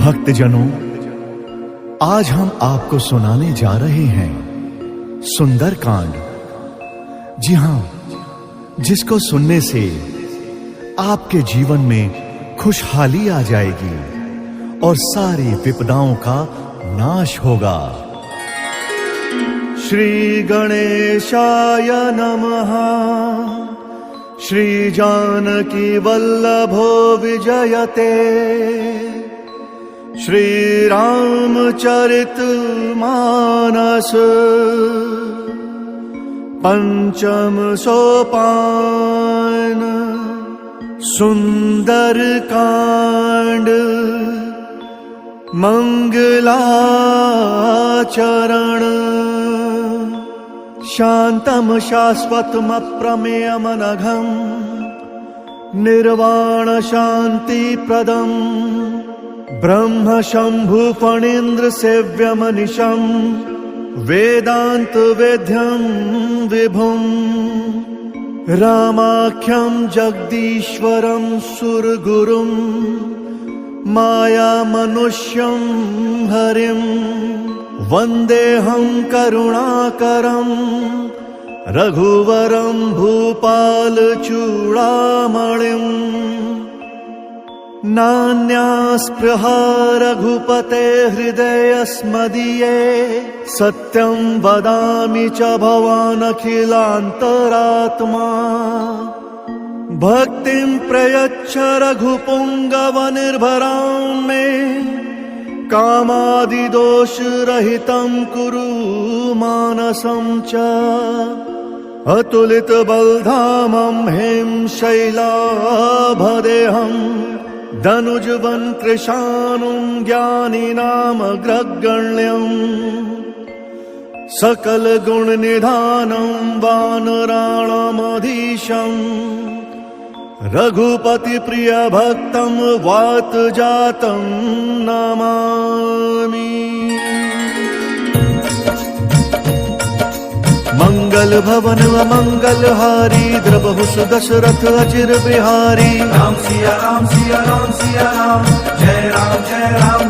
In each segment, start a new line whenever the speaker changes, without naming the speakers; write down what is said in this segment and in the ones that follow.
भक्तजनों, आज हम आपको सुनाने जा रहे हैं सुंदरकांड। जी हाँ, जिसको सुनने से आपके जीवन में खुशहाली आ जाएगी और सारी विपदाओं का नाश होगा। श्री गणेशाय नमः। श्री जानकी वल्लभो विजयते। श्री रामचरित मानस पंचम सोपान सुंदरकांड मंगलाचरण। शांतम शाश्वतम अप्रमेयमनघम निर्वाण शांति प्रदम ब्रह्म शंभु फणीन्द्र सेव्यमनिशम वेदांत वेद्यम विभुम रामाख्यम जगदीश्वरम सुरगुरुम माया मनुष्यम हरिम वंदेहं करुणाकरं रघुवरं भूपाल चूड़ामणिं। नान्यास्पृहा रघुपते हृदयस्मदीये सत्यं वदामि च भवान् अखिलान्तरात्मा। भक्तिं प्रयच्छ रघुपुंगवनिर्भरां मे कामादिदोष रहितं कुरु मानसं च। अतुलित बलधामं हिं शैलाभदेहं धनुजवन कृशानुं ज्ञानिनामग्रगण्यं। सकल गुण निधानं वानराणामधीशं रघुपति प्रिय भक्तं वात जातं नमामि। मंगल भवन अमंगल हारी द्रवहु सुदशरथ अचिर बिहारी।
राम सिया राम सिया राम सिया राम जय राम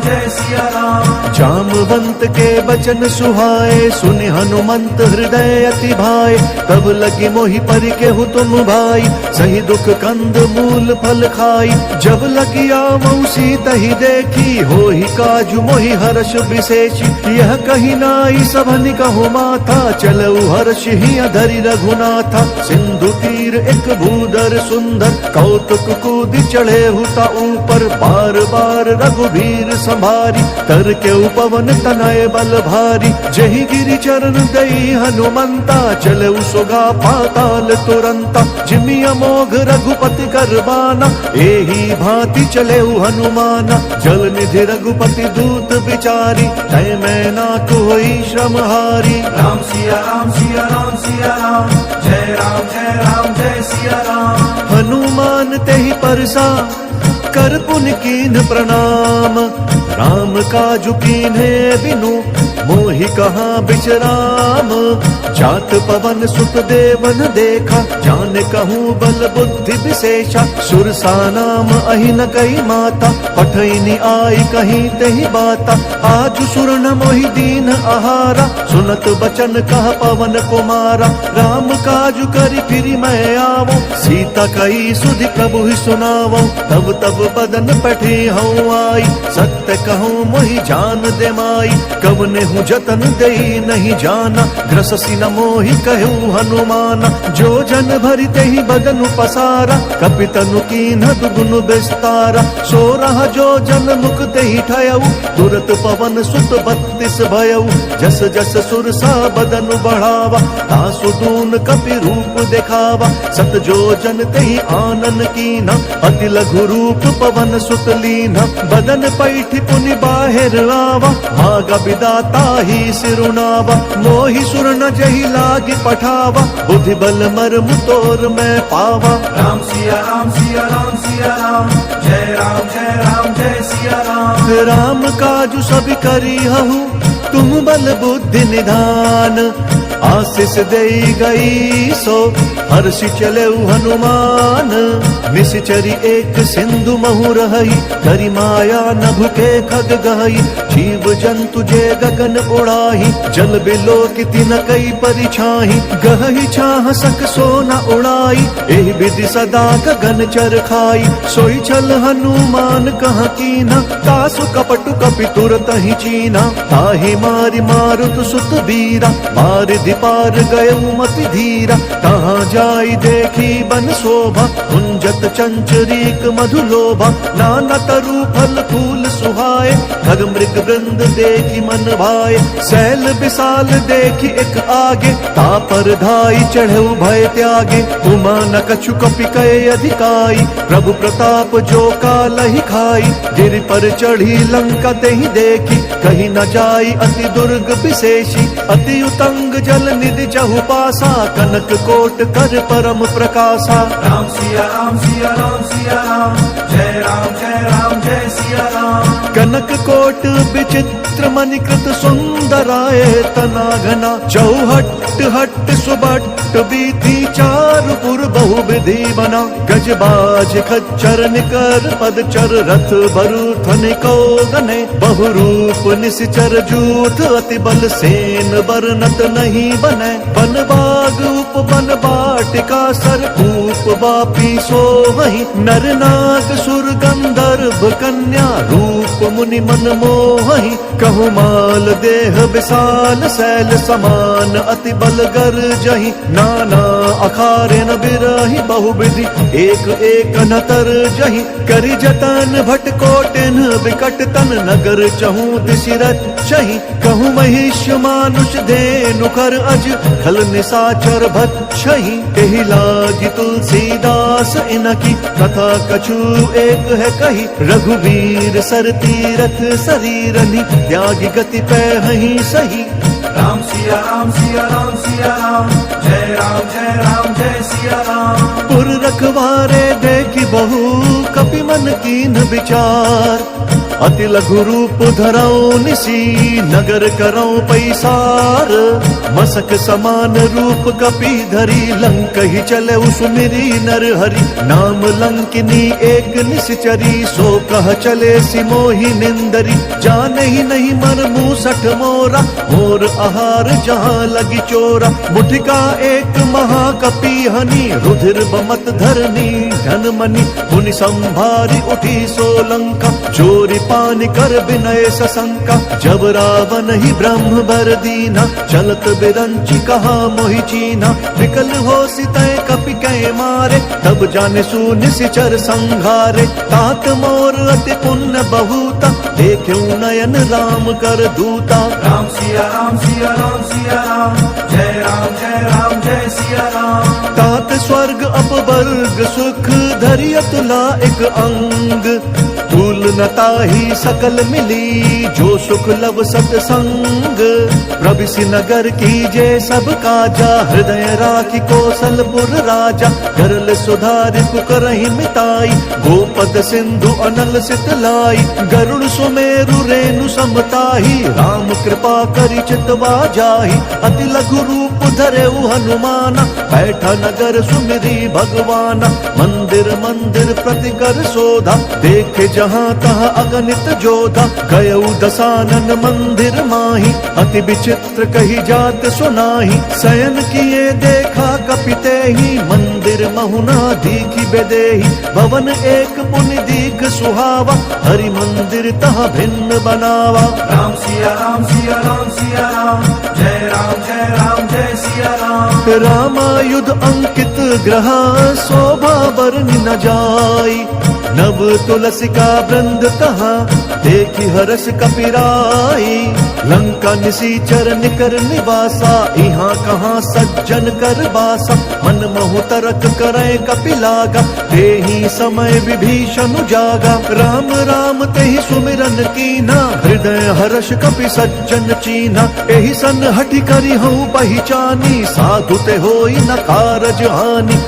जय सिया राम।
जामवंत के बचन सुहाए सुनि हनुमंत हृदय अति भाए। तब लगी मोहि परि केहु तुम भाई सही दुख कंद मूल फल खाई। जब लगी आवऊ सीतहि देखी होहि काजु मोहि हर्ष विशेषी। यह कही नाई सबनि कहु माथा चलऊ हर्ष ही अधरि रघुनाथा। सिंधु तीर एक भूधर सुंदर कौतुक कूद चढ़े हुता ऊपर। बार बार रघुबीर संभारी तर के उपवन तनय बल भारी। जही गिरि चरण दई हनुमंता चले सुगा पाताल तुरंता। जिमि अमोघ रघुपति करबाना एही भांति चले हनुमाना। जल निधि रघुपति दूत बिचारी तय मैं ना कोई श्रम हारी।
राम सिया राम सिया राम सिया राम जय सिया राम।
हनुमान तेहि परसा कर पुन कीन्ह प्रणाम। राम काजु कीन्हे बिनु मोहि कहाँ बिचराम। जात पवन सुत देवन देखा जान कहूँ बल बुद्धि विशेषा। सुरसा नाम अहि न कही माता पठैनी आई कहीं तेहि बाता। आज सुर न मोहि दीन आहारा सुनत बचन कह पवन कुमारा। राम काजु करि फिरि मैं आवो सीता कही सुधि प्रभु ही सुनावो। तब तब बदन पठी हूँ आई सत्य कहूँ मोहि जान दे माई। कवने हूँ जतन दई नहीं जाना ग्रससी न मोहि कहूँ हनुमाना। जो जन भरि तेहि बदनु पसारा कपितनु कीन्ह दुगुन विस्तारा। सो रहा जो जन मुख तेहि ठयऊ तुरत पवन सुत 32 भयऊ। जस जस सुरसा बदनु बढ़ावा तासु दून कपि रूप दिखावा। सत जो जन तेहि आनन कीन्हा अति लघु रूप पवन सुत लीन्हा। बदन पैठि पुनि बाहिर आवा भागा विदाता ही सिरुनावा। मोहि सुर न जहि लागी पठावा बुद्धि बल मर्म तोर मैं पावा।
राम सिया राम सिया राम सिया राम जय सिया राम।
राम काजु सब करी हहु तुम बल बुद्धि निधान। आशीष देई गई सो हर्षि चले हनुमान। निश्चरी एक सिंधु महु रही, करी माया नभ के खग गहई। जीव जंतु जे गगन उड़ाही, जल बिलो किति न कई परिछाही। गहई छाह सक सो न उड़ाई, एहि विधि सदा गगन चर खाई। सोई छल हनुमान कहाँ कीना, तासु कपटु कपि तुरत ही चीना। ताहि मारि मारुत सुत बीरा, मार दिपार गयउ मति धीरा। कहाँ जाई देखी बन शोभा, कुंजत चंचरीक मधुलोभा। नाना तरु फल फूल सुहाए, खग मृग वृंद देखी मन भाए। सैल विशाल देखी एक आगे, तापर धाई चढ़ऊ भय त्यागे। उमा न कछु कपि कय अधिकाई, प्रभु प्रताप जो कालहि खाई। गिरि पर चढ़ी लंका तेहि देखी, कहीं न जाई अति दुर्ग विशेषी। अति उतंग जल निधि जहु पासा, कनक कोट कर परम प्रकाशा।
राम सिया राम सिया राम सिया राम, जय राम जय सिया राम।
कनक कोट विचित्र मणिकृत सुंदराय तना घना। चौहट हट सुबट बीथी, चारु पुर बहु विधि बना। गजबाज खच्चर निकर पदचर, रथ बरूथ निको गने। बहुरूप निश्चर जूथ, अति बल सेन बरनत नहीं बने। बन बाग उप बन बाटिका, सरकूप बापी सोहहि। नर नाग सुर गंधर्व कन्या, रूप मुनि मन मोहहि। कहु माल देह विशाल, शैल समान अति बल गर्जहि। नाना अखारे न बिरहि, बहुविधि एक एक न तरजहि। करि जतन भट कोटिन विकट तन, नगर चहु दिशि रक्षहि। कहु महिष मानुष धेनु कर अज, खल निशाचर भक्षहि। एहि लागी तुलसीदास इनकी, कथा कछु एक है कही। रघुवीर सर तीरथ शरीरनि, त्यागी गति पैहि सही।
राम सिया राम सिया राम सिया राम, जय राम जय सिया राम।
पुर रखवारे देखी बहु, कपि मन कीन विचार। अति लघु रूप धरऊ निसी, नगर करऊ पैसार। मसक समान रूप कपि धरी, लंक ही चले सुमिरी नर हरि। नाम लंकिनी एक निश्चरी, सो कह चले सिमोहि निंदरी। जाने ही नहीं मर मूसठ मोरा, मोर आहार जहाँ लगी चोरा। मुठिका एक महाकपि हनी, रुधिर बमत धरनी धन मनी। मुनि संभारी उठी सोलंका, चोरी पानी कर विनय सशंका। जब रावण ही ब्रह्म बर दीना, चलत बिरंची कहा मोहि चीना। विकल हो सितय कपि कै मारे, तब जाने सु निश्चर संघारे। तात मोर अति पुण्य बहुता, देख्यु नयन राम कर दूता।
राम सिया राम सिया राम सिया राम, जय राम जय सिया राम।
तात स्वर्ग अपवर्ग सुख, धरि अतुला एक अंग। तुल न ताहि सकल मिली, जो सुख लब सतसंग। प्रविशि नगर कीजे सब काजा, हृदय राखी कौशलपुर राजा। करल सुधारि पुकरहि मिताई, गोपद सिंधु अनल सितलाई। गरुड़ सुमेरु रेणु समताही, राम कृपा करि चितवा जाहि। अति लघु रूप धरेउ हनुमाना, बैठा नगर सुमिरी भगवाना। मंदिर मंदिर प्रति कर शोधा, देखे जहाँ तहाँ अगणित जोधा। गयउ दसानन मंदिर माही, अति विचित्र कही जात सुनाही। शयन किए देखा कपि तेहि, मंदिर महुना दीखि बेदेहि। भवन एक पुनि दीख सुहावा, हरि मंदिर तहाँ भिन्न बनावा।
राम सिया राम सिया राम सिया राम, जय राम जय सिया राम।
रामायुध अंकित ग्रह, शोभा बरनि न जाई। नव तुलसिका वृंद तहाँ, देखी हर्ष कपिराई। लंका निसीचर निकर निवासा, यहाँ कहाँ सज्जन कर बासा। मन महु तरक करे कपिलागा, तेहि समय विभीषण जागा। राम राम तेहि सुमिरन कीना, हृदय हर्ष कपि सज्जन चीना। एहि सन हठि करि हूँ पहिचानी, साधु ते होई न कारज हानि।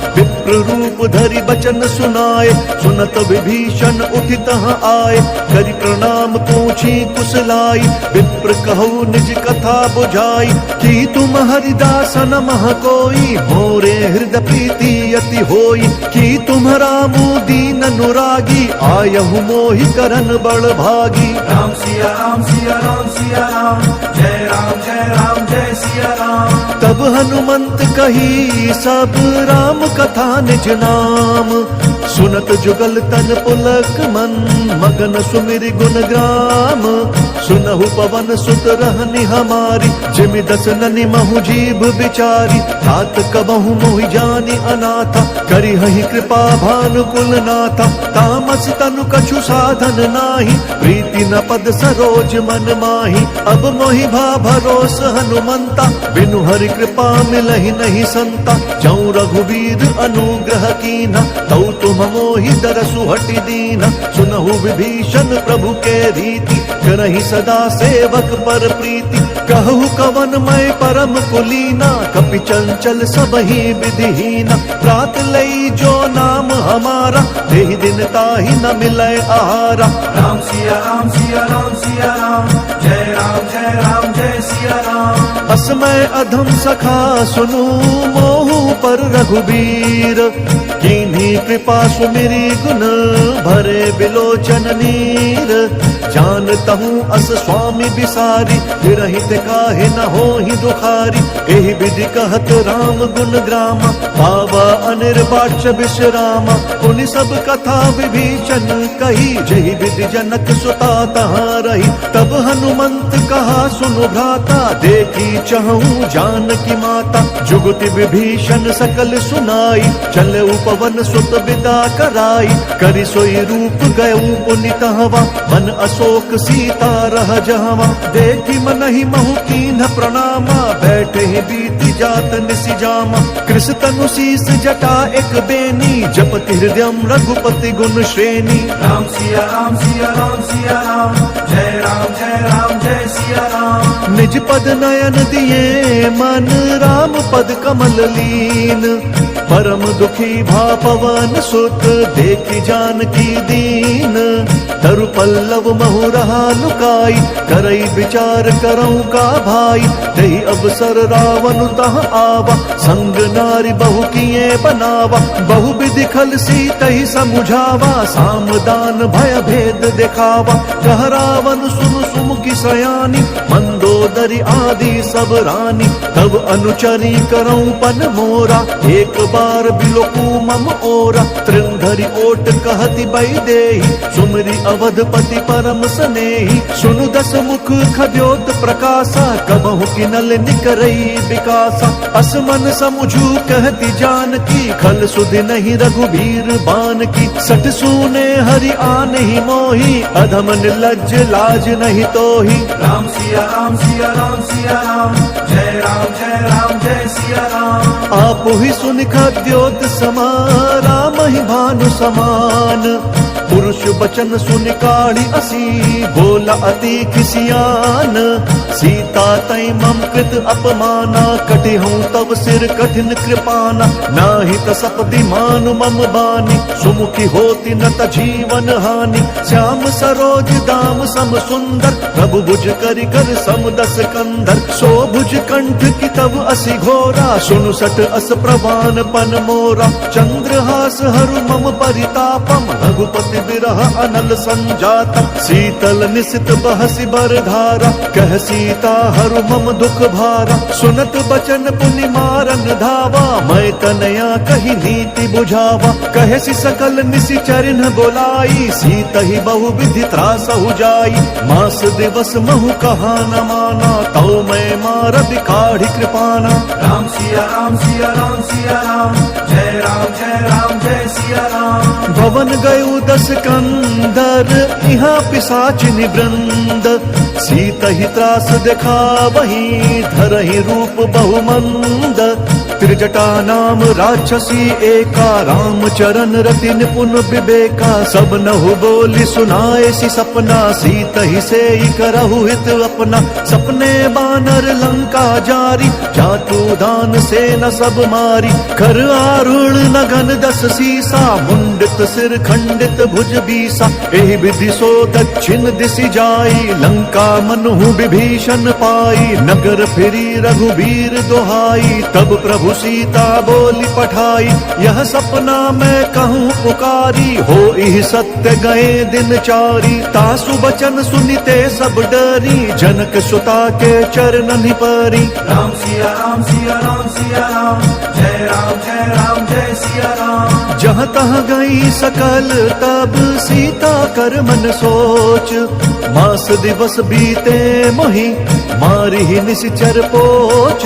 विप्र रूप धरि बचन सुनाए, सुनत विभीषण उठि तहाँ आए, करि प्रणाम पूछी कुशलाई, विप्र कहु निज कथा बुझाई, कि तुम हरिदास नमः कोई, मोरे हृदय प्रीति अति होई, कि तुम रामु दीन अनुरागी, आयहु मोहि करन बड़ भागी।
राम सिया राम सिया राम सिया राम, जय राम जय सिया राम।
तब हनुमंत कही सब राम कथा निज नाम, सुनत जुगल तन पुलक मन, मगन सुमिरि गुण ग्राम। सुनहु पवन सुत रहनि हमारी, जिमि दस ननि महु जीभ बिचारी, तात कबहु मोहि जानि अनाथा, करिहहि कृपा भानुकुल नाथा। तामस तनु कछु साधन नाही, प्रीति न पद सरोज मन माही। अब मोहि भा भरोस हनुमंता, बिनु हरि कृपा मिलहि नहीं संता। जौ रघुवीर अनुग्रह कीना, तौ तुम मोहि दरसु हटि दीना। सुनहु विभीषण प्रभु के रीति, करहि सदा सेवक पर प्रीति। कहु कवन मैं परम कुलीना, कपि चंचल सबहि विधिहीना। रात लई जो नाम हमारा, देहि दिन ताहि न मिलै आहारा।
राम सिया राम सिया राम सिया राम, जय राम जय सिया राम।
असमय अधम सखा सुनु, मोहु पर रघुबीर, कीन्ही कृपा सुमिरि गुण, भरे बिलोचन नीर। जानतहु अस स्वामी बिसारी, विरहित काहे न होहि दुखारी। एहि विधि कहत राम गुण ग्रामा, पावा अनिर्वाच्य विश्रामा। पुनि सब कथा विभीषण कही, जहि विधि जनक सुता तहाँ रही। तब हनुमंत कहा सुनु भ्राता, देखी चहु जानकी माता। जुगति विभीषण सकल सुनाई, चले पवन सुत विदा कराई। करि सोई रूप गयऊ पुनि तहवा, मन अशोक सीता रह जहवा। देखी मनहि महु कीन्ह प्रणामा, बैठे ही बीती जात निसि जामा। कृष तनु शीस जटा एक बेनी, जपति हृदयम रघुपति गुण श्रेणी।
राम सिया राम सिया राम सिया राम, जय राम जय सिया राम।
निज पद नयन दिए मन, राम पद कमल लीन। परम दुखी भा पवन सुत, देखी जानकी दीन। तरु पल्लव महु रहा लुकाई, करई विचार करऊं का भाई। दही अवसर रावण तह आवा, संग नारी बहु किए बनावा। बहु विधि खल सीतहि समुझावा, साम दान भय भेद दिखावा। कह रावण सुनु सुमुखी सयानी, मंदोदरी आदि सब रानी। तब अनुचरी करऊं पन मोरा, एक बार बिलोकू मम ओरा। त्रिंधरि ओट कहति बई देहि, सुमरि अवधपति परम सनेहि। सुनु दस मुख खद्योत प्रकाशा, कबहु किनल निकरई विकासा। असमन समुझू कहति जानकी, खल सुधि नहीं रघुबीर बान की। सठ सूने हरि आनहि मोहि, अधम निर्लज्ज लाज नहीं तोहि।
राम सिया राम सिया राम सिया राम, जय राम जय सिया राम।
आप ही सुन खद्योत समा, राम ही भानु समान। पुरुष बचन सुन काढ़ी असी, बोला अति खिसियान। सीता तई मम कृत अपमाना, कटि हूँ तब सिर कठिन कृपाना। नाही त सपदि मानु मम बानी, सुमुखी होती न त जीवन हानि। श्याम सरोज दाम सम सुंदर, प्रभु भुज करि कर सम दस कंधर। सो भुज कंठ की तब असी घोरा, सुनु सट अस प्रवान पन मोरा। चंद्रहास हरु मम परितापम, रघुपति बिरह अनल संजातम। शीतल निशित बहसि बर धारा, कह सीता हरु मम दुख भारा। सुनत बचन पुनि मारन धावा, मैं तनया कही नीति बुझावा। कहसि सकल निसि चरिन बोलाई, सीत ही बहु विधि त्रासहु जाई। मास दिवस महु कहा न माना, तौ मैं मार बिकाढ़ी कृपाना।
राम सिया राम सिया राम सिया राम, जय राम जय सिया राम।
भवन गयु दस कंदर, यहाँ पिशाच निवृंद। सीत ही त्रास देखा वही, धरहि रूप बहुमंद। त्रिजटा नाम राक्षसी एका, राम चरण रति निपुण विवेका। सब नहु बोली सुनाए सी सपना, सीत ही से करहु हित अपना। सपने बानर लंका जारी, जातु दान से न सब मारी। कर आरूढ़ नगन दस सीसा, मुंडित सिर खंडित भुज बीसा। एहि विधि सो दक्षिण दिशि जाई, लंका मनहु विभीषण पाई। नगर फिरी रघुबीर दोहाई, तब प्रभु सीता बोली पठाई। यह सपना मैं कहूँ पुकारी, हो इह सत्य गए दिन चारी। तासु बचन सुनिते सब डरी, जनक सुता के चरणनि परी।
राम सिया राम सिया राम सिया राम, जय राम जय राम जय सिया राम।
जहाँ तहाँ गई सकल तब सीता कर मन सोच। मास दिवस बीते मोहि, मारी निश्चर पोच।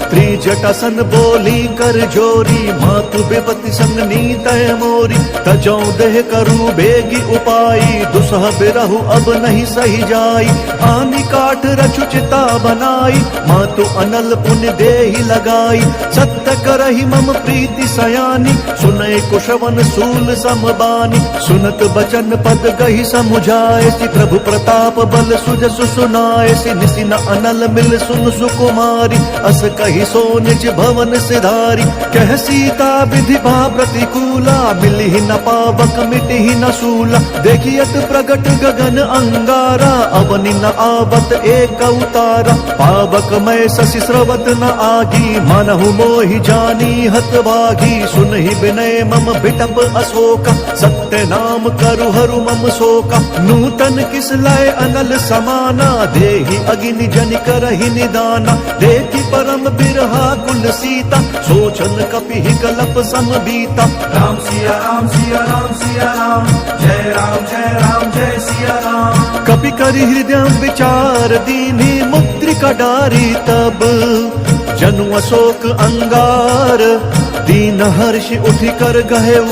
त्रिजटासन बोली कर जोरी, मातु विपति संग नीतय मोरी। तजौ देह करु बेगी उपाई, दुसह बिरहु अब नहीं सही जाई। आनी काठ रचु चिता बनाई, मातु अनल पुण्य देहि लगाई। सत्य करहि मम प्रीति सयानी, सुनय कुशवन सूल समबानी। सुनत बचन पद गहि समुझाए, सि प्रभु प्रताप बल सुजसु सुनाए। सि निसि न अनल मिल सुन सुकुमारी, अस कहि सो निज भवन सिधारी। कह सीता विधि भा प्रतिकूला, मिलहि न पावक मिटहि न सूला। देखियत प्रगट गगन अंगारा, अवनि न आवत एक उतारा। पावक मैं शशि स्रवत न आगी, मनहु मोहि जानी हत भागी। सुनहि विनय मम बिटप अशोका, सत्य नाम करु हरु मम शोका। नूतन किस लय अनल समाना, देहि अगिनि जन करहि निदाना। देखि परम बिरहा कुल सीता, सोचन कपि कलप सम बीता।
राम सिया राम सिया राम सिया राम, जय राम जय सिया राम।
कपि करि हृदय विचार दीन्हि, मुद्रिका डारी तब जनु अशोक अंगार। दीन हर्षि उठि कर गहेउ,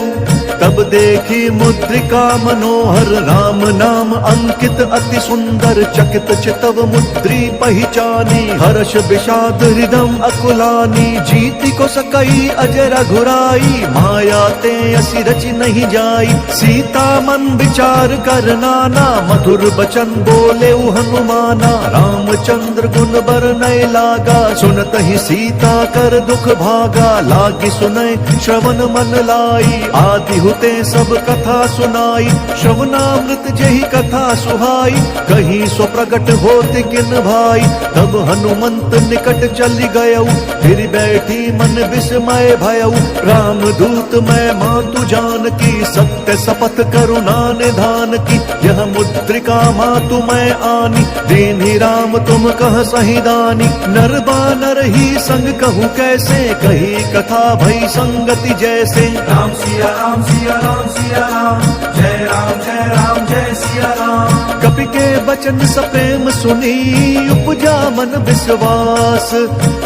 तब देखी मुद्रिका मनोहर। राम नाम अंकित अति सुंदर, चकित चितव मुद्री पहिचानी। हर्ष विषाद हृदय अकुलानी, जीति को सकई अजय रघुराई। माया ते असि रचि नहीं जाई, सीता मन विचार कर नाना। मधुर बचन बोले हनुमाना, रामचंद्र गुण बरनय लागा। सुनत ही सीता कर दुख भागा, लागी सुनय श्रवण मन लाई। आदि हुते सब कथा सुनाई, श्रवणामृत जही कथा सुहाई। कहीं सो प्रगट होत किन भाई, तब हनुमंत निकट चली गयऊ। फिर बैठी मन विस्मय भयऊ, राम दूत मैं मातु जानकी। सत्य शपथ करुणा निधान की, यह मुद्रिका मातु मैं आनी। दीन्हि राम तुम कह सही दानी, नर बानर ही संग कहूँ कैसे। कही कथा भई संगति जैसे।
राम सिया राम सिया राम सिया राम, जय राम जय सिया राम।
कपि के बचन सप्रेम सुनी, उपजा मन विश्वास।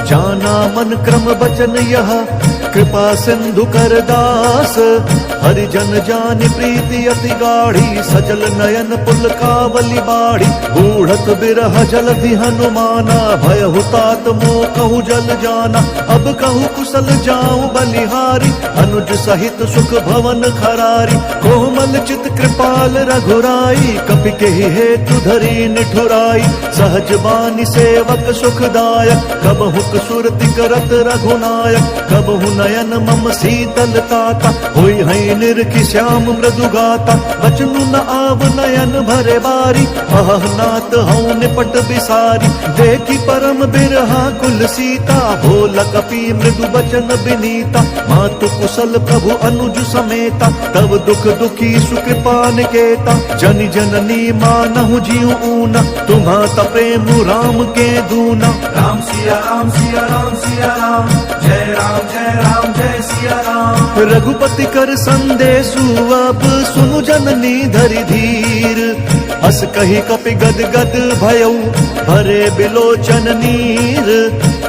जाना मन क्रम बचन यह, कृपा सिंधु कर दास। हरिजन जानि प्रीति अति गाढ़ी, सजल नयन पुल कावली बाढ़ी। बूढ़त बिरह जलधि हनुमाना, भयहु तात मोह कहु जल जाना। अब कहु कुशल जाऊं बलिहारी, अनुज सहित सुख भवन खरारी। कोमल चित कृपाल रघुराई, कपि के हेतु धरी निठुराई। सहज बानी सेवक सुखदायक, कबहु सुरति करत रघुनायक। कबहु नयन मम शीतल ताता, होई है निरखि श्याम मृदु गाता। बचनु न आव नयन भरे बारी, अह नाथ हऊँ निपट बिसारी। देखी परम बिरहा कुल सीता, भोल कपि मृदु बचन बिनीता। मातु कुशल प्रभु अनुज समेता, तब दुख दुखी सुकृपा निकेता। जनि जननी मानहु जीव ऊना, तुम्हाता प्रेम राम के दूना।
राम सिया राम सिया राम सिया राम, जय राम जय सिया राम।
रघुपति कर संदेशु अब सुनु जननी धरि धीर। अस कही कपि गद गद भयऊ, भरे बिलोचन नीर।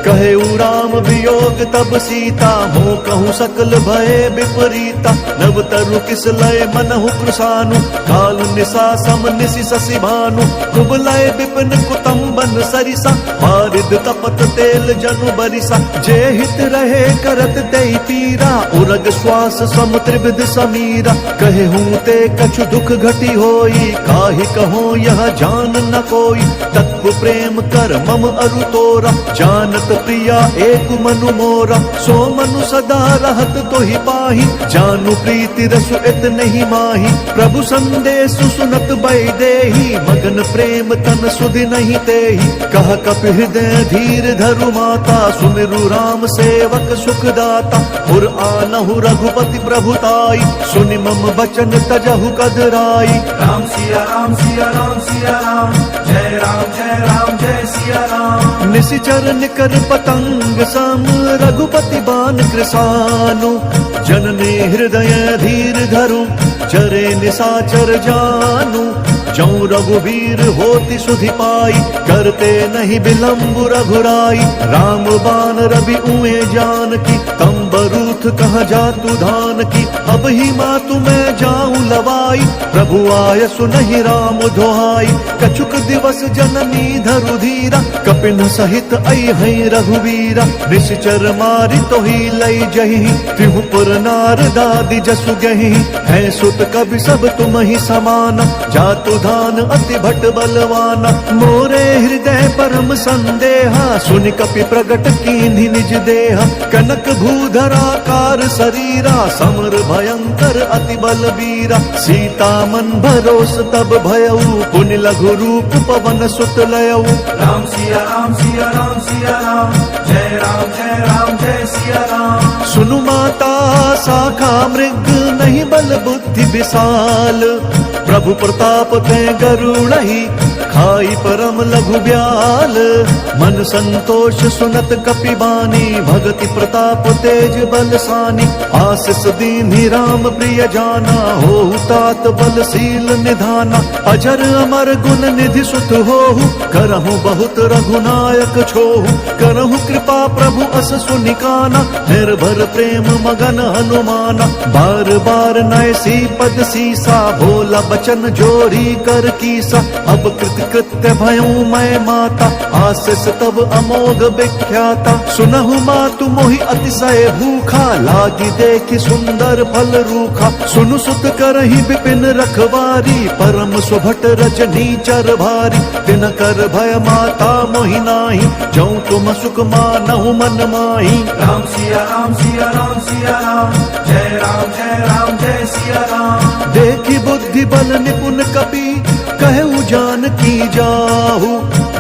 कहे राम वियोग तब सीता, मोह कहूँ सकल भय विपरीता। नव तरु किस लय मनहु कृसानु, काल निशा सम निशि शशि भानु। कुबलय विपिन कुतुम्बन सरिसा, पारिद तपत तेल जनु बरिसा। जे हित रहे करत तेहि पीरा, उरग श्वास सम त्रिविध समीरा। कहे हूँ ते कछु दुख घटी होई, काहि कहो यह जान न कोई। तत्व प्रेम कर मम अरु तोरा, जानत प्रिया एक मनु मोरा। सो मनु सदा रहत तोहि पाहि, जानु प्रीति रसु इत नहीं माही। प्रभु संदेश सुनत बैदेही, मगन प्रेम तन सुधि नहीं तेहि। कह कपि हृदय धीर धरु माता, सुमिरु राम सेवक सुखदाता। पुर आनहु रघुपति प्रभुताई, सुनि मम बचन तजहु कदराई।
राम सिया राम सिया राम सिया राम, जय राम जय सिया राम।
निशिचर निकर पतंग सम, रघुपति बान कृसानु। जननी हृदय धीर धरु, चरे निशाचर जानु। जौं रघुवीर होति सुधि पाई, करते नहीं विलंब रघुराई। राम बान रवि उए जानकी, तम बरूथ कहाँ जातु धान की। अब ही मातु मैं जाऊं लवाई, प्रभु आय सुनहि राम दोहाई। कछुक दिवस जननी धरु धीरा, कपिन सहित अइहै रघुवीरा। निश्चर मारि तोहि लई जहि, त्रिहुपुर नारदादि जसु गहि। है सुत कवि सब तुम ही समाना, जातु धान अति भट बलवाना। मोरे हृदय परम संदेहा, सुनि कपि प्रगट कीन्हि निज देहा। कनक भूधराकार शरीरा, समर भयंकर अति बलवीरा। सीता मन भरोस तब भयऊ, पुनि लघु रूप पवन सुत लयऊ।
राम सिया राम सिया राम सिया राम, जय राम जय सिया राम।
सुनु माता शाखा मृग, नहीं बल बुद्धि विशाल। प्रभु प्रताप ते गरुड़हि, खाई परम लघु ब्याल। मन संतोष सुनत कपि बानी, भगति प्रताप तेज बलसानी। आशीष दीन्हि राम प्रिय जाना, होहु तात बलशील निधाना। अजर अमर गुण निधि सुत होहु, करहु बहुत रघुनायक छोहु। करहु कृपा प्रभु अस सुनिकाना, निर्भर प्रेम मगन हनुमाना। बार बार नयसी पद सीसा, भोला बचन जोड़ी कर कीसा। अब कृत्य भयऊ मैं माता, आशीष तब अमोघ विख्याता। सुनहु मातु मोहि अतिशय भूखा, लागी देखि सुंदर फल रूखा। सुनु सुत करहि विपिन रखवारी, परम सुभट रजनी चर भारी। तिन कर भय माता मोहि नाही, जौं तुम सुख मानहु मन माही।
राम सिया राम सिया राम सिया राम, जय राम जय सिया राम।
देखि बुद्धि बल निपुण कपि, कहु जानकी जाहु।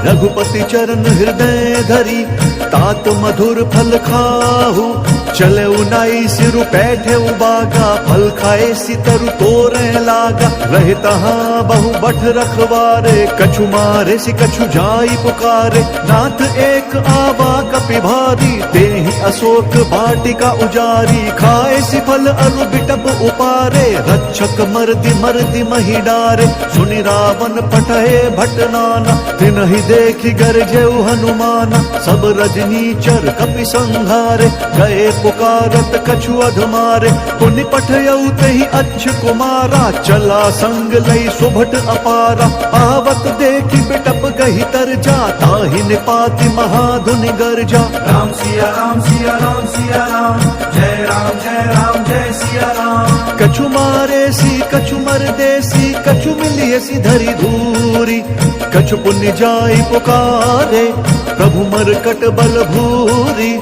रघुपति चरण हृदय धरी, तात मधुर फल खाहु। चले उनाई सिरु बैठे उबागा, फल खाए सितरु तोरे लागा। रहे तहाँ बहु बठ रखवारे, कछु मारे सि कछु जाई पुकारे। नाथ एक आवा कपि भारी, तेहि अशोक वाटिका उजारी। खाए सि फल अरु बिटप उपारे, रक्षक मर्दि महि डारे। सुनि रावण पठए भट नाना, तिनहि देखि गरजेउ हनुमाना। सब रजनीचर कपि संहारे, गए पुकारत कछु अधमारे। पुनि पठयउ तेहि अच्छ कुमारा, चला संग लई सुभट अपारा। आवत देखि बिटप गहि तरजा, ताहि निपाति महाधुनि गर्जा।
राम सिया राम सिया राम सिया राम, जय राम जय सिया राम।
कछु मारे सी कछु मरदेसी, कछु मिलिए सी धरि धूरी। कछु पुण्य जाई पुकारे, प्रभु मरकट बल भूरी।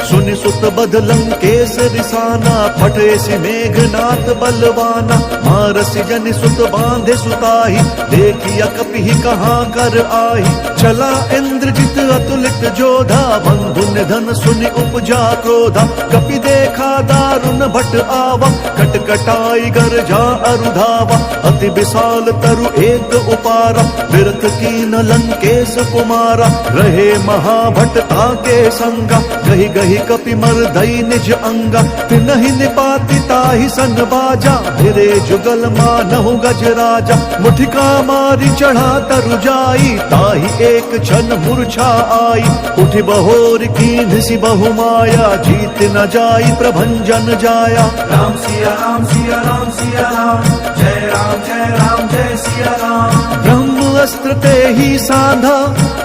सुनि सुत बध लंकेश रिसाना, फटे सि मेघनाथ बलवाना। मारसि जनि सुत बांधे सुताही, देखिया कपि कहाँ कर आही। चला इंद्रजित अतुलित जोधा, बंधु निधन सुनि उपजा क्रोधा। कपि देखा दारुण भट आवा, कटकटाई गर्जा अरुधावा। अति विशाल तरु एक उपारा, बिरथ कीन लंकेश कुमारा। रहे महाभट ताके संगा, गहि गहि ही कपि मर्दई निज अंगा, तिनहि निपाति ताहि सन बाजा, भिरे जुगल मानहु गज राजा। मुठिका मारी चढ़ा तरु जाई, ताहि एक क्षण मूर्छा आई। उठि बहोर कीन्ह सि बहु माया, जीत न जाई प्रभंजन जाया।
राम सिया राम सिया राम सिया राम, जय राम जय सिया राम।
ब्रह्म अस्त्र ते ही साधा,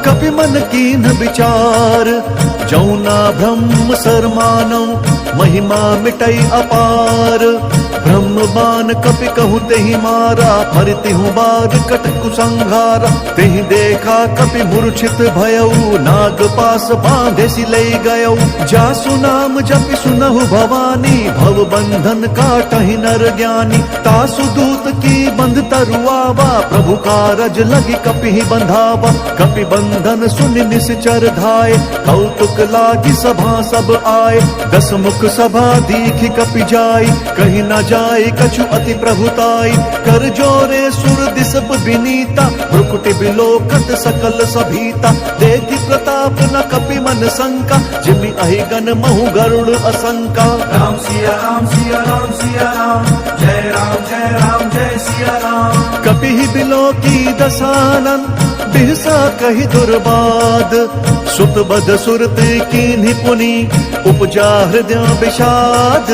कपि मन कीन्ह विचार। जौना ब्रह्म सर मानौ, महिमा मिटई अपार। ब्रह्म बाण कपि कहु तेहि मारा, फरितिहु बार कटकु संघारा। तेहि देखा कपि मूर्छित भयउ, नाग पास बांधे सि लई गयउ। जासु नाम जपि सुनहु भवानी, भव बंधन काटहि नर ज्ञानी। तासु दूत की बंध तरुआवा, प्रभु कारज लगी कपि बंधावा। कपि बंधन सुनि निश्चर धाये, कौतुक लागी सभा सब आए। दस मुख सभा दीखि कपि जाई, कहीं न जाए कछु अति प्रभुताई। कर जोरे सुर दिसप विनीता, भ्रुकुटि बिलोकत सकल सभीता। देखि प्रताप न कपि मन शंका, जिमि अहिगन महु गरुड़ असंका।
राम सिया राम सिया राम सिया राम, जय राम जय सिया राम।
कपि बिलोकी दसानन, बिहसा कहि दुर्बाद। सुत बद सुरत कीन्हि पुनि, उपजा हृदय विषाद।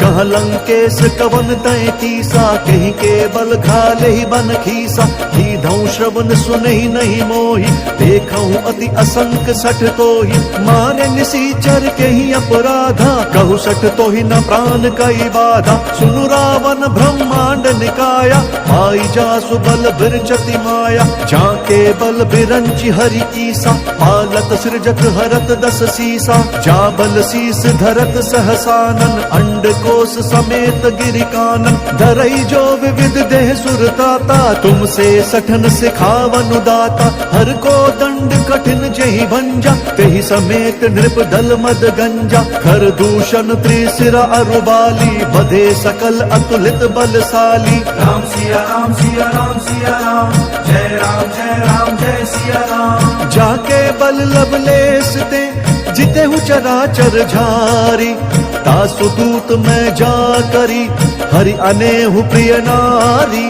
कह लंकेश कवन तय कीसा, कहीं के बल घाले ही बन खीसा। कीधौ श्रवण सुनहि नहीं मोहि, देखहु अति असंक सठ तोहि। मारे निसीचर के ही अपराधा, कहु सठ तोहि न प्राण कई बाधा। सुनु रावण ब्रह्मांड निकाया, पाई जासु बल बिरचति माया। जाके बल बिरंचि हरि कीसा, पालत सृजत हरत दस सीसा। जा बल शीस धरत सहसानन, अंड कोश समेत गिरि कानन। धरई जो विविध देह सुरताता, तुमसे सठन सिखावन दाता। हर को दंड कठिन जेहि भंजा, तेहि समेत नृप दल मद गंजा। खर दूषण त्रिशिरा अरुबाली, बधे सकल अतुलित बलशाली।
राम सिया राम सिया राम सिया राम, जय राम जय सिया राम।
जाके बल लवलेस ते, जितेहु चराचर झारी। तासु दूत मैं जा करी, हरि अनेहु प्रिय नारी।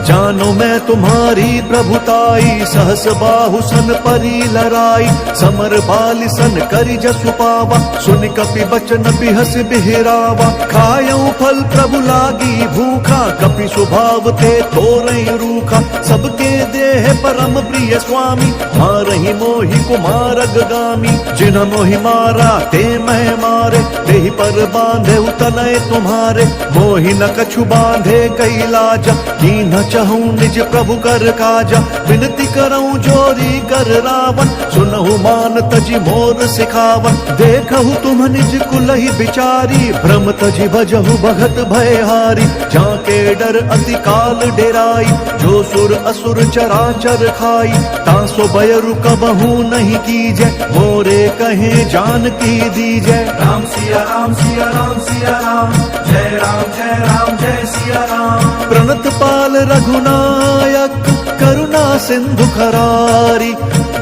जानो मैं तुम्हारी प्रभुताई, सहस बाहु सन परी लराई। समर बालि सन करि जसु पावा, सुनि कपि बचन बिहस बिहरावा। खायऊ फल प्रभु लागी भूखा, कपि स्वभाव ते तोरई रूखा। सबके देह परम प्रिय स्वामी, मारहि मोहि कुमारग गामी। जिन मोहि मारा ते मैं मारे, तेहि पर बांधे तनय तुम्हारे। मोहि न कछु बांधे कई लाजा, कीन्ह चहूं निज प्रभु कर काजा। विनती करऊं जोरी कर रावण, सुनहु मान तजि मोर सिखावन। देखहु तुम निज कुलहि बिचारी, भ्रम तजि भजहु भगत भयहारी। जाके डर अति काल डेराई, जो सुर असुर चराचर खाई। तासो बयरु कबहु नहीं कीजै, मोरे कहे जान की दीजै।
राम सिया राम सिया राम सिया राम, जय राम जय सिया राम।
प्रणत पाल रघुनायक, करुणा सिंधु खरारी।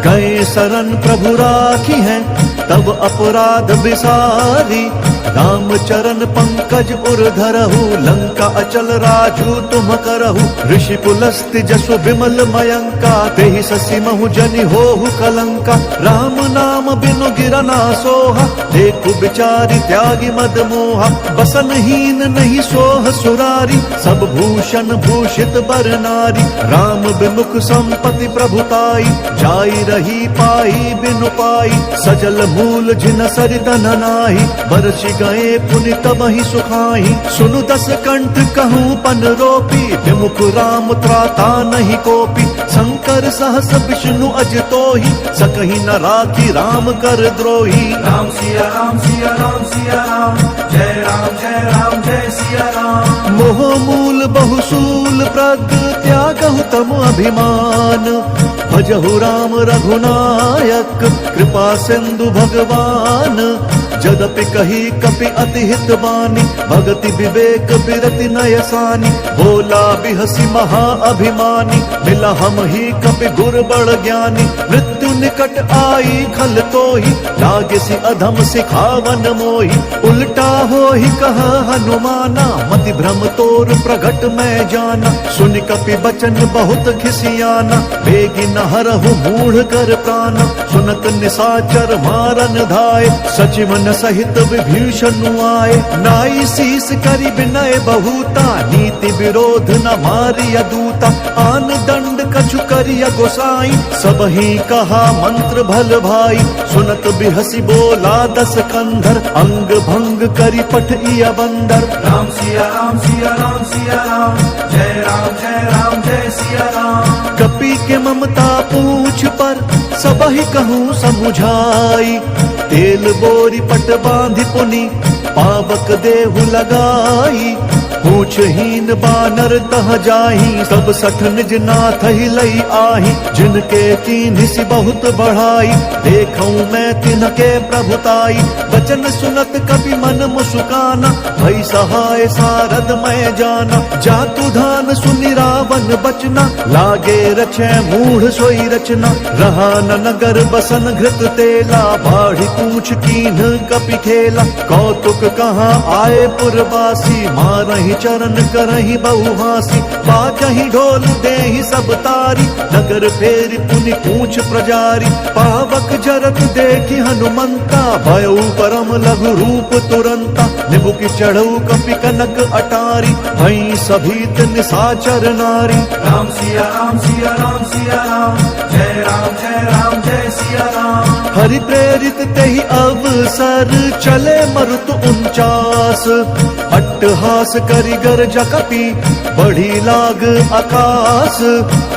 गए शरण प्रभु राखी हैं, तब अपराध विसारी। राम चरण पंकज उर धरहु, लंका अचल राजू तुम करहु। ऋषि पुलस्त्य जसु विमल मयंका, तेहि ससि महु जनि होहु कलंका। राम नाम बिनु गिरना सोहा, देखु बिचारी त्यागी मद मोहा। बसनहीन नहीं सोह सुरारी, सब भूषण भूषित बर नारी। राम विमुख संपत्ति प्रभुताई, जाई रही पाई बिनु पाई। सजल मूल जिन सरितन नाही, बरसि गए पुनि तबहि सुखाई। सुनु दस कंठ कहूँ पन रोपी, विमुख राम त्राता नहीं कोपी। शंकर सहस विष्णु अज तोहि, सकहि न राखी राम कर द्रोही।
राम सिया राम सिया राम सिया राम, जय राम जय सिया राम।
मोह मूल बहुसूल प्रग, त्यागहु तम अभिमान। भजहु राम रघुनायक, कृपा सिंधु भगवान। जदपि कही कपि अति हित बानी, भगति विवेक बिरति नयसानी, बोला बिहसी महा अभिमानी, मिला हम ही कपि गुर बड़ ज्ञानी, मृत्यु निकट आई खल तो ही, लागे सी अधम सिखावन मोही, उल्टा हो ही कहा हनुमाना, मति भ्रम तोर प्रगट मैं जाना, सुन कपि बचन बहुत खिसियाना, बेगी न हरहु मूढ़ कर प्राण, सुनत निशाचर मारन धाय, सचिव न सहित विभीषण आए, नाई शीस करि विनय बहुता, नीति विरोध न मारिय दूता, आन दंड कछु करिय गोसाई, सब ही कहा मंत्र भल भाई, सुनत बिहसी बोला दस कंधर, अंग भंग करि पठिय बंदर।
राम सिया राम सिया राम सिया राम, जय राम जय राम जय सिया राम।
कपि के ममता पूछ पर सबहि कहूँ समुझाई, तेल बोरी पट बांधि पुनि पावक देहु लगाई, पूछहीन बानर तह जाही, सब सठ निज नाथ ही लई आही, जिनके कीन्हि बहुत बढ़ाई, देखऊं मैं तिनके प्रभुताई, वचन सुनत कपि मन मुस्काना, भई सहाय सारद मैं जाना, जातु धान सुनि रावण बचना, लागे रचै मूढ़ सोई रचना, रहा न नगर बसन घृत तेला, बाढ़ी पूछ कीन्ह कपि खेला, कौतुक कहाँ आए पुरवासी, मारहि चरण करहि बहुहासी, बाजहि ढोल देहि सब तारी, नगर फेरि पुनि पूछ प्रजारी, पावक जरत देखि हनुमंता, भयउ परम लघु रूप तुरंता, निबुकि चढ़ऊ कपि कनक अटारी, भई सभीत निशाचर नारी।
राम सिया राम सिया राम सिया राम, जय राम जय सिया राम।
हरि प्रेरित तेहि अवसर चले मरुत 49, अट्टहास करि गर्जा कपि बढ़ी लाग आकाश,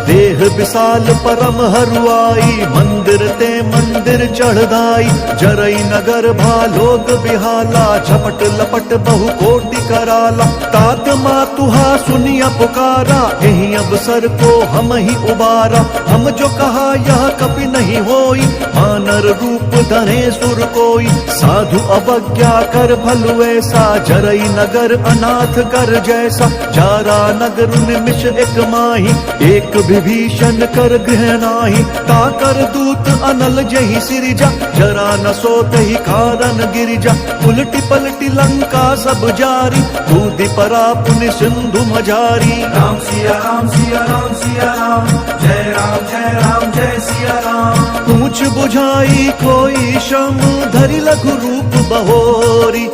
देह विशाल परम हरुआई, मंदिर ते मंदिर चढ़दाई, जरई नगर भालोग बिहाला, झपट लपट बहु कोटि कराला, तात मातुहा सुनिया पुकारा, यही अवसर को हम ही उबारा, हम जो कहा यह कपि नहीं होई, मानर रूप धरे सुर कोई, साधु अवज्ञा कर फल ऐसा, जरई नगर अनाथ कर जैसा, जारा नगर निमिष एक माही, एक विभीषण कर गृह नाही, ताकर दूत अनल जही सिरिजा, जरा न सोत ही कारण गिरिजा, उलटी पलटी लंका सब जारी, कूदि परा पुनि सिंधु मझारी।
राम सिया राम सिया राम सिया राम, जय राम जय सिया राम।
पूछ बुझाई कोई श्रम धरि लघु रूप बहोरी,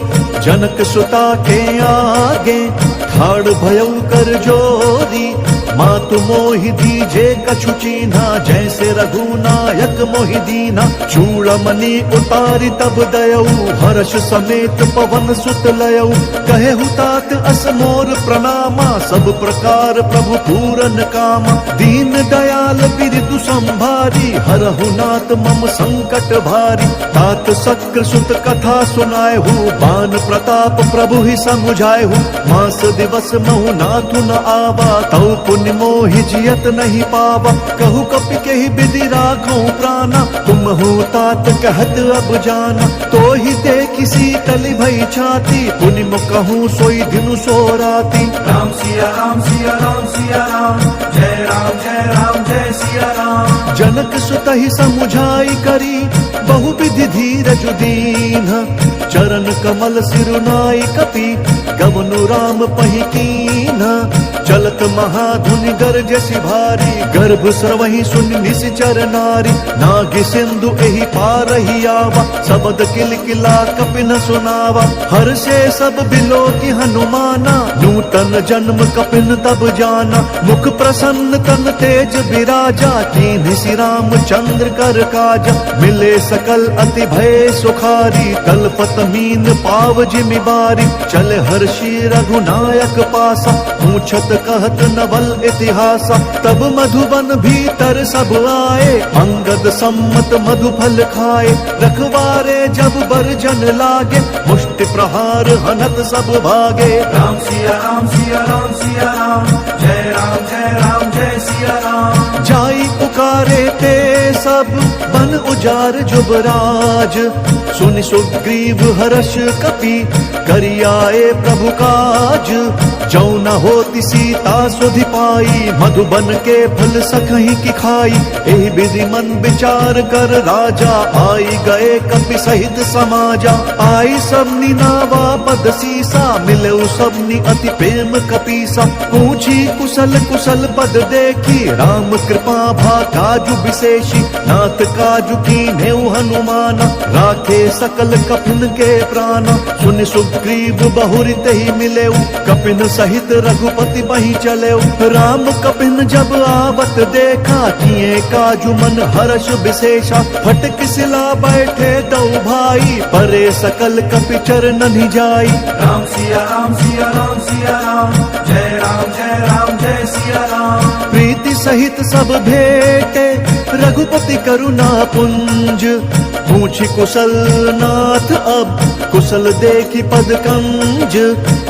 जनक सुता के आगे ठाड़ भयउ कर जोरी, मातु मोहि दीजे कछु चीन्हा, जैसे रघुनायक मोहि दीना, चूड़मणि उतारी तब दयऊ, हर्ष समेत पवन सुत लयऊ, कहे हुतात अस मोर प्रणामा, सब प्रकार प्रभु पूरन कामा, दीन दयाल बिरदु संभारी, हरहु नाथ मम संकट भारी, तात सक्र सुत कथा सुनाएहु, बान प्रताप प्रभु ही समुझाएहु, मास दिवस महु नाथु न आवा, तौ पुण्य मोहि जियत नहीं पावा, कहु कपि केहि विधि राखऊं प्राणा, तुम हो तात कहत अब जाना, तो ही देखि शीतल भई छाती, पुनि कहूँ सोई दिनु सो राती।
राम सिया राम सिया राम सिया राम, जय राम जय सिया राम।
जनक सुतहि समुझाई करी, बहु विधि धीरज दीन्ह, चरण कमल सिरुनाई कपि, गवनु राम पहि कीन्ह, चलत महाधुनि गरजसि भारी, गर्भ स्रवहि सुनि निश्चर नारी, नागि सिंधु एहि पारहि आवा, सबद किलकिला कपि न सुनावा, हर से सब बिलो की हनुमाना, नूतन जन्म कपिन तब जाना, मुख प्रसन्न तन तेज विराजा, कीन्हि श्री राम चंद्र कर काजा, मिले सकल अति भय सुखारी, तलपत मीन पाव जिमि बारी, चले हर्षि रघुनायक पासा, पूछत कहत नवल इतिहासा, तब मधुबन भीतर सब आए, अंगद सम्मत मधुफल खाए, रखवारे जब बरजन लागे, मुष्टि प्रहार हनत सब भागे।
राम सिया राम सिया राम सिया राम, जय राम जय सिया राम।
जाई पुकारे ते सब बन जार जुबराज। सुनि सुग्रीव हर्ष कपि करियाए प्रभु काज। जौ न होती सीता सुधि पाई, मधुबन के फल सखही की खाई। एहि विधि मन विचार कर राजा, आई गए कपि सहित समाजा। आई सबनी नावा पद सीसा, मिलऊ सबनी अति प्रेम कपीसा। पूछी कुशल कुशल पद देखी, राम कृपा भा काजु विशेषी। नाथ काजु कीन्हेउ हनुमाना, राखे सकल कपिन के प्राणा। सुनि सुग्रीव बहुरि तेहि मिलेउ, कपिन सहित रघुपति बही चलेउ। राम कपिन जब आवत देखा, किए काजु मन हर्ष विशेषा। फटक सिला बैठे दो भाई, परे सकल कपि चरणनि जाई।
राम सिया राम सिया राम सिया राम, जय राम जय सिया राम।
प्रीति सहित सब भेटे, रघुपति करुणा पुंज। पूछी कुशल नाथ अब, कुशल देखी पद कंज।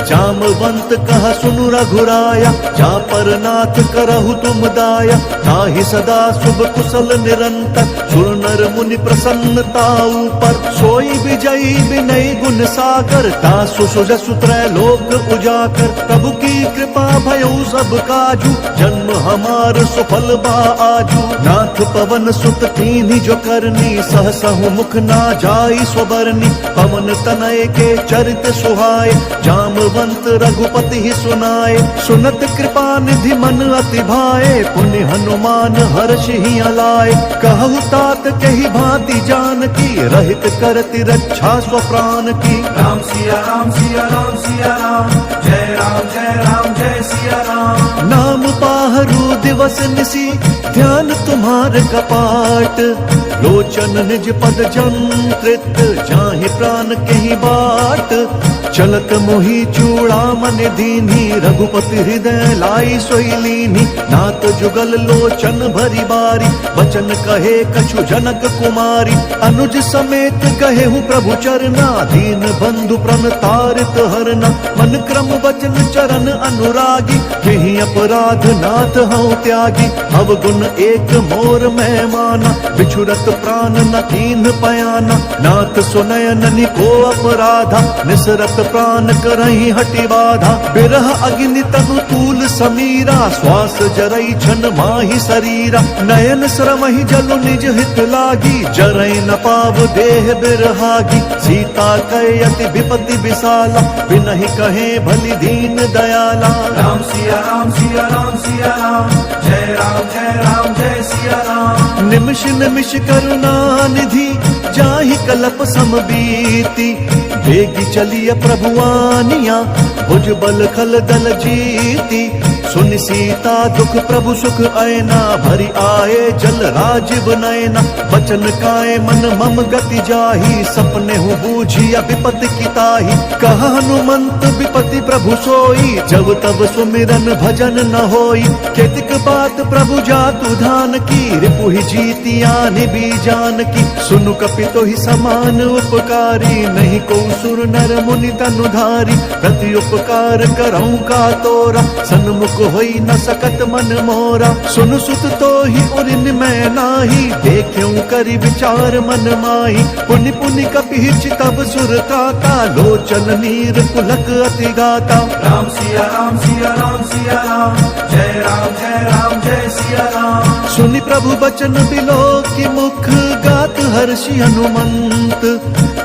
जामवंत कहा सुनु रघुराया, जा पर नाथ करहु तुम दाया। ताहि सदा शुभ कुशल निरंतर, सुर नर मुनि प्रसन्नता ऊपर। सोई विजयी विनय गुण सागर, तासु सुजसु त्रैलोक उजाकर। प्रभु की कृपा भयउ सब काजू, जन्म हमार सुफल बा आजू। नाथ पवन सुत कीन्ही जो करनी, सहसहु मुख ना जाई स्वबरनी। पवन तनय के चरित सुहाए, जामवंत रघुपति ही सुनाए। सुनत कृपा निधि मन अति भाए, पुण्य हनुमान हर्ष ही अलाए। कहु तात कही भांति जानकी, रहित करति रक्षा स्वप्राण की।
राम सिया राम सिया राम सिया राम, जय राम जय सिया राम।
नाम पाहरु दिवस निसी, ध्यान तुम्हार कपाट। लोचन निज पद जंत्रित, जाहि प्राण कहीं बाट। चलत मोहि चूड़ामन दीन्ही, रघुपति हृदय लाई सोई लीन्ही। नाथ जुगल लोचन भरी बारी, बचन कहे कछु जनक कुमारी। अनुज समेत कहेहु प्रभु चरना, दीन बंधु प्रण तारित हरना। मन क्रम वचन चरण अनुरागी, केहि अपराध नाथ हऊँ त्यागी। अवगुण एक मोर मैं माना, बिछुरत प्राण न कीन्ह पयाना। नाथ सुनयन को अपराधा, निसरत प्राण करहि हटि बाधा। बिरह अग्नि तनु तूल समीरा, श्वास जरई छन माहि शरीरा। नयन श्रमहि जलु निज हित लागी, जरई न पाव देह बिरहागी। सीता कहे अति विपति विशाला, बिनहि कहे भली दीन दयाला।
राम सिया राम सिया राम सिया राम, जय राम जय सिया राम।
निमिष निमिष करुणा निधि, जाहि कलप समबीति। बेगी चलिय प्रभुआनिया, भुज बल खल दल जीती। सुनि सीता दुख प्रभु सुख ऐना, भरी आए जल राजीव नयना। बचन काए मन मम गति जाही, सपने हूँ बूझिया विपति की ताही। कहा हनुमंत विपति प्रभु सोई, जब तब सुमिरन भजन न होई। केतिक बात प्रभु जातु धान की, रिपुहि जीतिया निबी जान की। सुनु कपितो ही समान उपकारी, नहीं को सुर नर मुनि तनुधारी। प्रति उपकार करऊं का तोरा, सन्मुख होई न सकत मन मोरा। सुन सुत तो ही उरिन मैं नाही, देख्यूं करि विचार मन माही। पुनि पुनि कपिहिच तब सुर त्राता, लोचन नीर पुलक अति गाता।
राम सिया राम सिया राम सिया राम, जय राम जय सिया राम।
सुनि प्रभु बचन बिलो की मुख, गात हर्षि हनुमंत।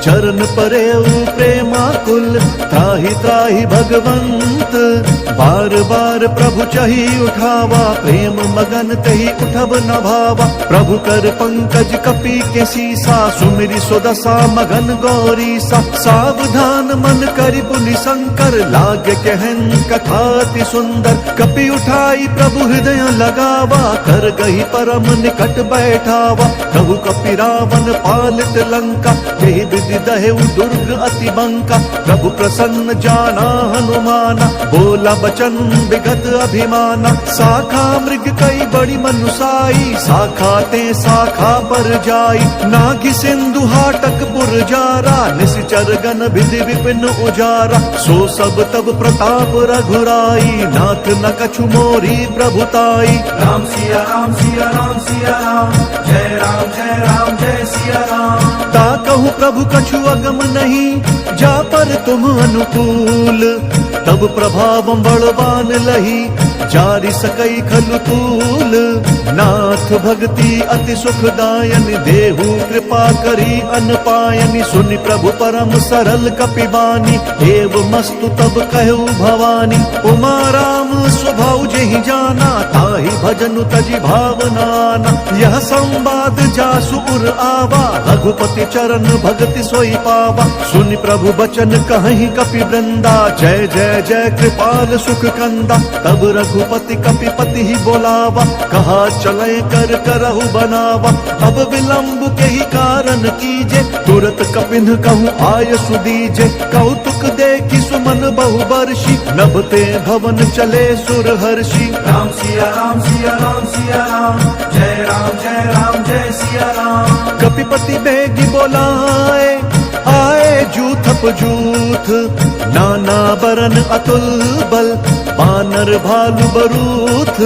चरण परेउ प्रेमाकुल, त्राहि त्राहि भगवंत। बार बार प्रभु चही उठावा, प्रेम मगन तही उठब न भावा। प्रभु कर पंकज कपि के सीसा, सुमिरि सुदशा मगन गौरीसा। सावधान मन करि पुनि शंकर, लाग कहन कथाति सुंदर। कपि उठाई प्रभु हृदय लगावा, कर गही परम निकट बैठावा। प्रभु कपि रावण पालित लंका, यही विधि दहेउ दुर्ग अति बंका। प्रभु प्रसन्न जाना हनुमाना, बोला बचन विगत अभिमाना। शाखा मृग कई बड़ी मनुसाई, शाखा ते शाखा पर जाई। नागी सिंधु हाटक पुरजारा, निश्चर गण विधि विपिन उजारा। सो सब तब प्रताप रघुराई, नाथ न कछु मोरी प्रभुताई।
राम सिया राम सिया राम सिया राम, जय राम जय सिया
ता कहूँ प्रभु कछु अगम नहीं, जा पर तुम अनुकूल। तब प्रभाव बलवान लही, जारी सकई खलु तूल। नाथ भक्ति अति सुखदायन, देहु कृपा करी अनपायनि। सुनि प्रभु परम सरल कपिबानी, एव मस्तु तब कहु भवानी। उमा राम स्वभाव जेहि जाना, ताहि भजनु तजि भावनाना। यह संवाद जासु उर आवा, रघुपति चरण भगति सोई पावा। सुनि प्रभु बचन कहि कपि वृंदा, जय जय जय कृपाल सुख कंदा। तब रघुपति कपिपति ही बोलावा, कहा चले कर करहु बनावा। अब विलंब के ही कारण कीजे, तुरत कपिन कहूँ आय सुदीजे। कौतुक देखि सुमन बहु बर्षि, नभते भवन चले सुर हर्षि।
राम सिया राम सिया राम सिया राम, जय राम जय सिया राम।
कपिपति बेगी बोलाए, आए जूथप जूथ। नाना बरन अतुल बल, बानर भालु बरूथ।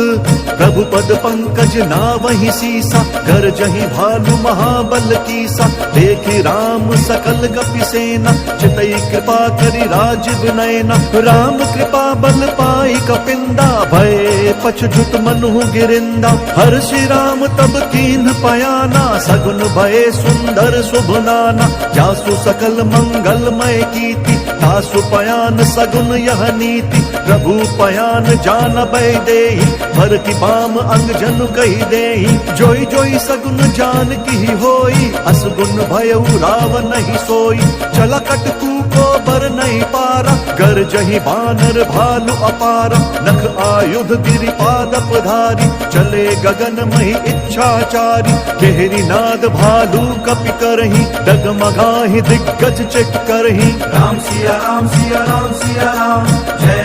प्रभु पद पंकज नावहि सीसा, कर जहि भालु महाबल कीसा। देखि राम सकल कपि सेना, चितई कृपा करि राजीव नयना। राम कृपा बल पाई कपिंदा, भय पछुत मनु गिरिंदा। हर्षि राम तब कीन्ह पयाना, सगुन भय सुंदर शुभ नाना। जासु सकल मंगलमय कीर्ति, तासु पयान सगुन यह नीति। प्रभु पयान जान बै देहि, भर की बाम अंग जनु कही देहि। जोई जोई सगुन जान की होई, असगुन भयउ राव नहीं सोई। चला कटकू को बर नहीं पारा, गर जही बानर भालु अपारा। नख आयुध गिरिपादप धारी, चले गगन मही इच्छाचारी। केहरी नाद भालु कपि करही, डगमगाहि दिग्गज चेक करही।
राम सिया राम सिया राम सिया राम, जय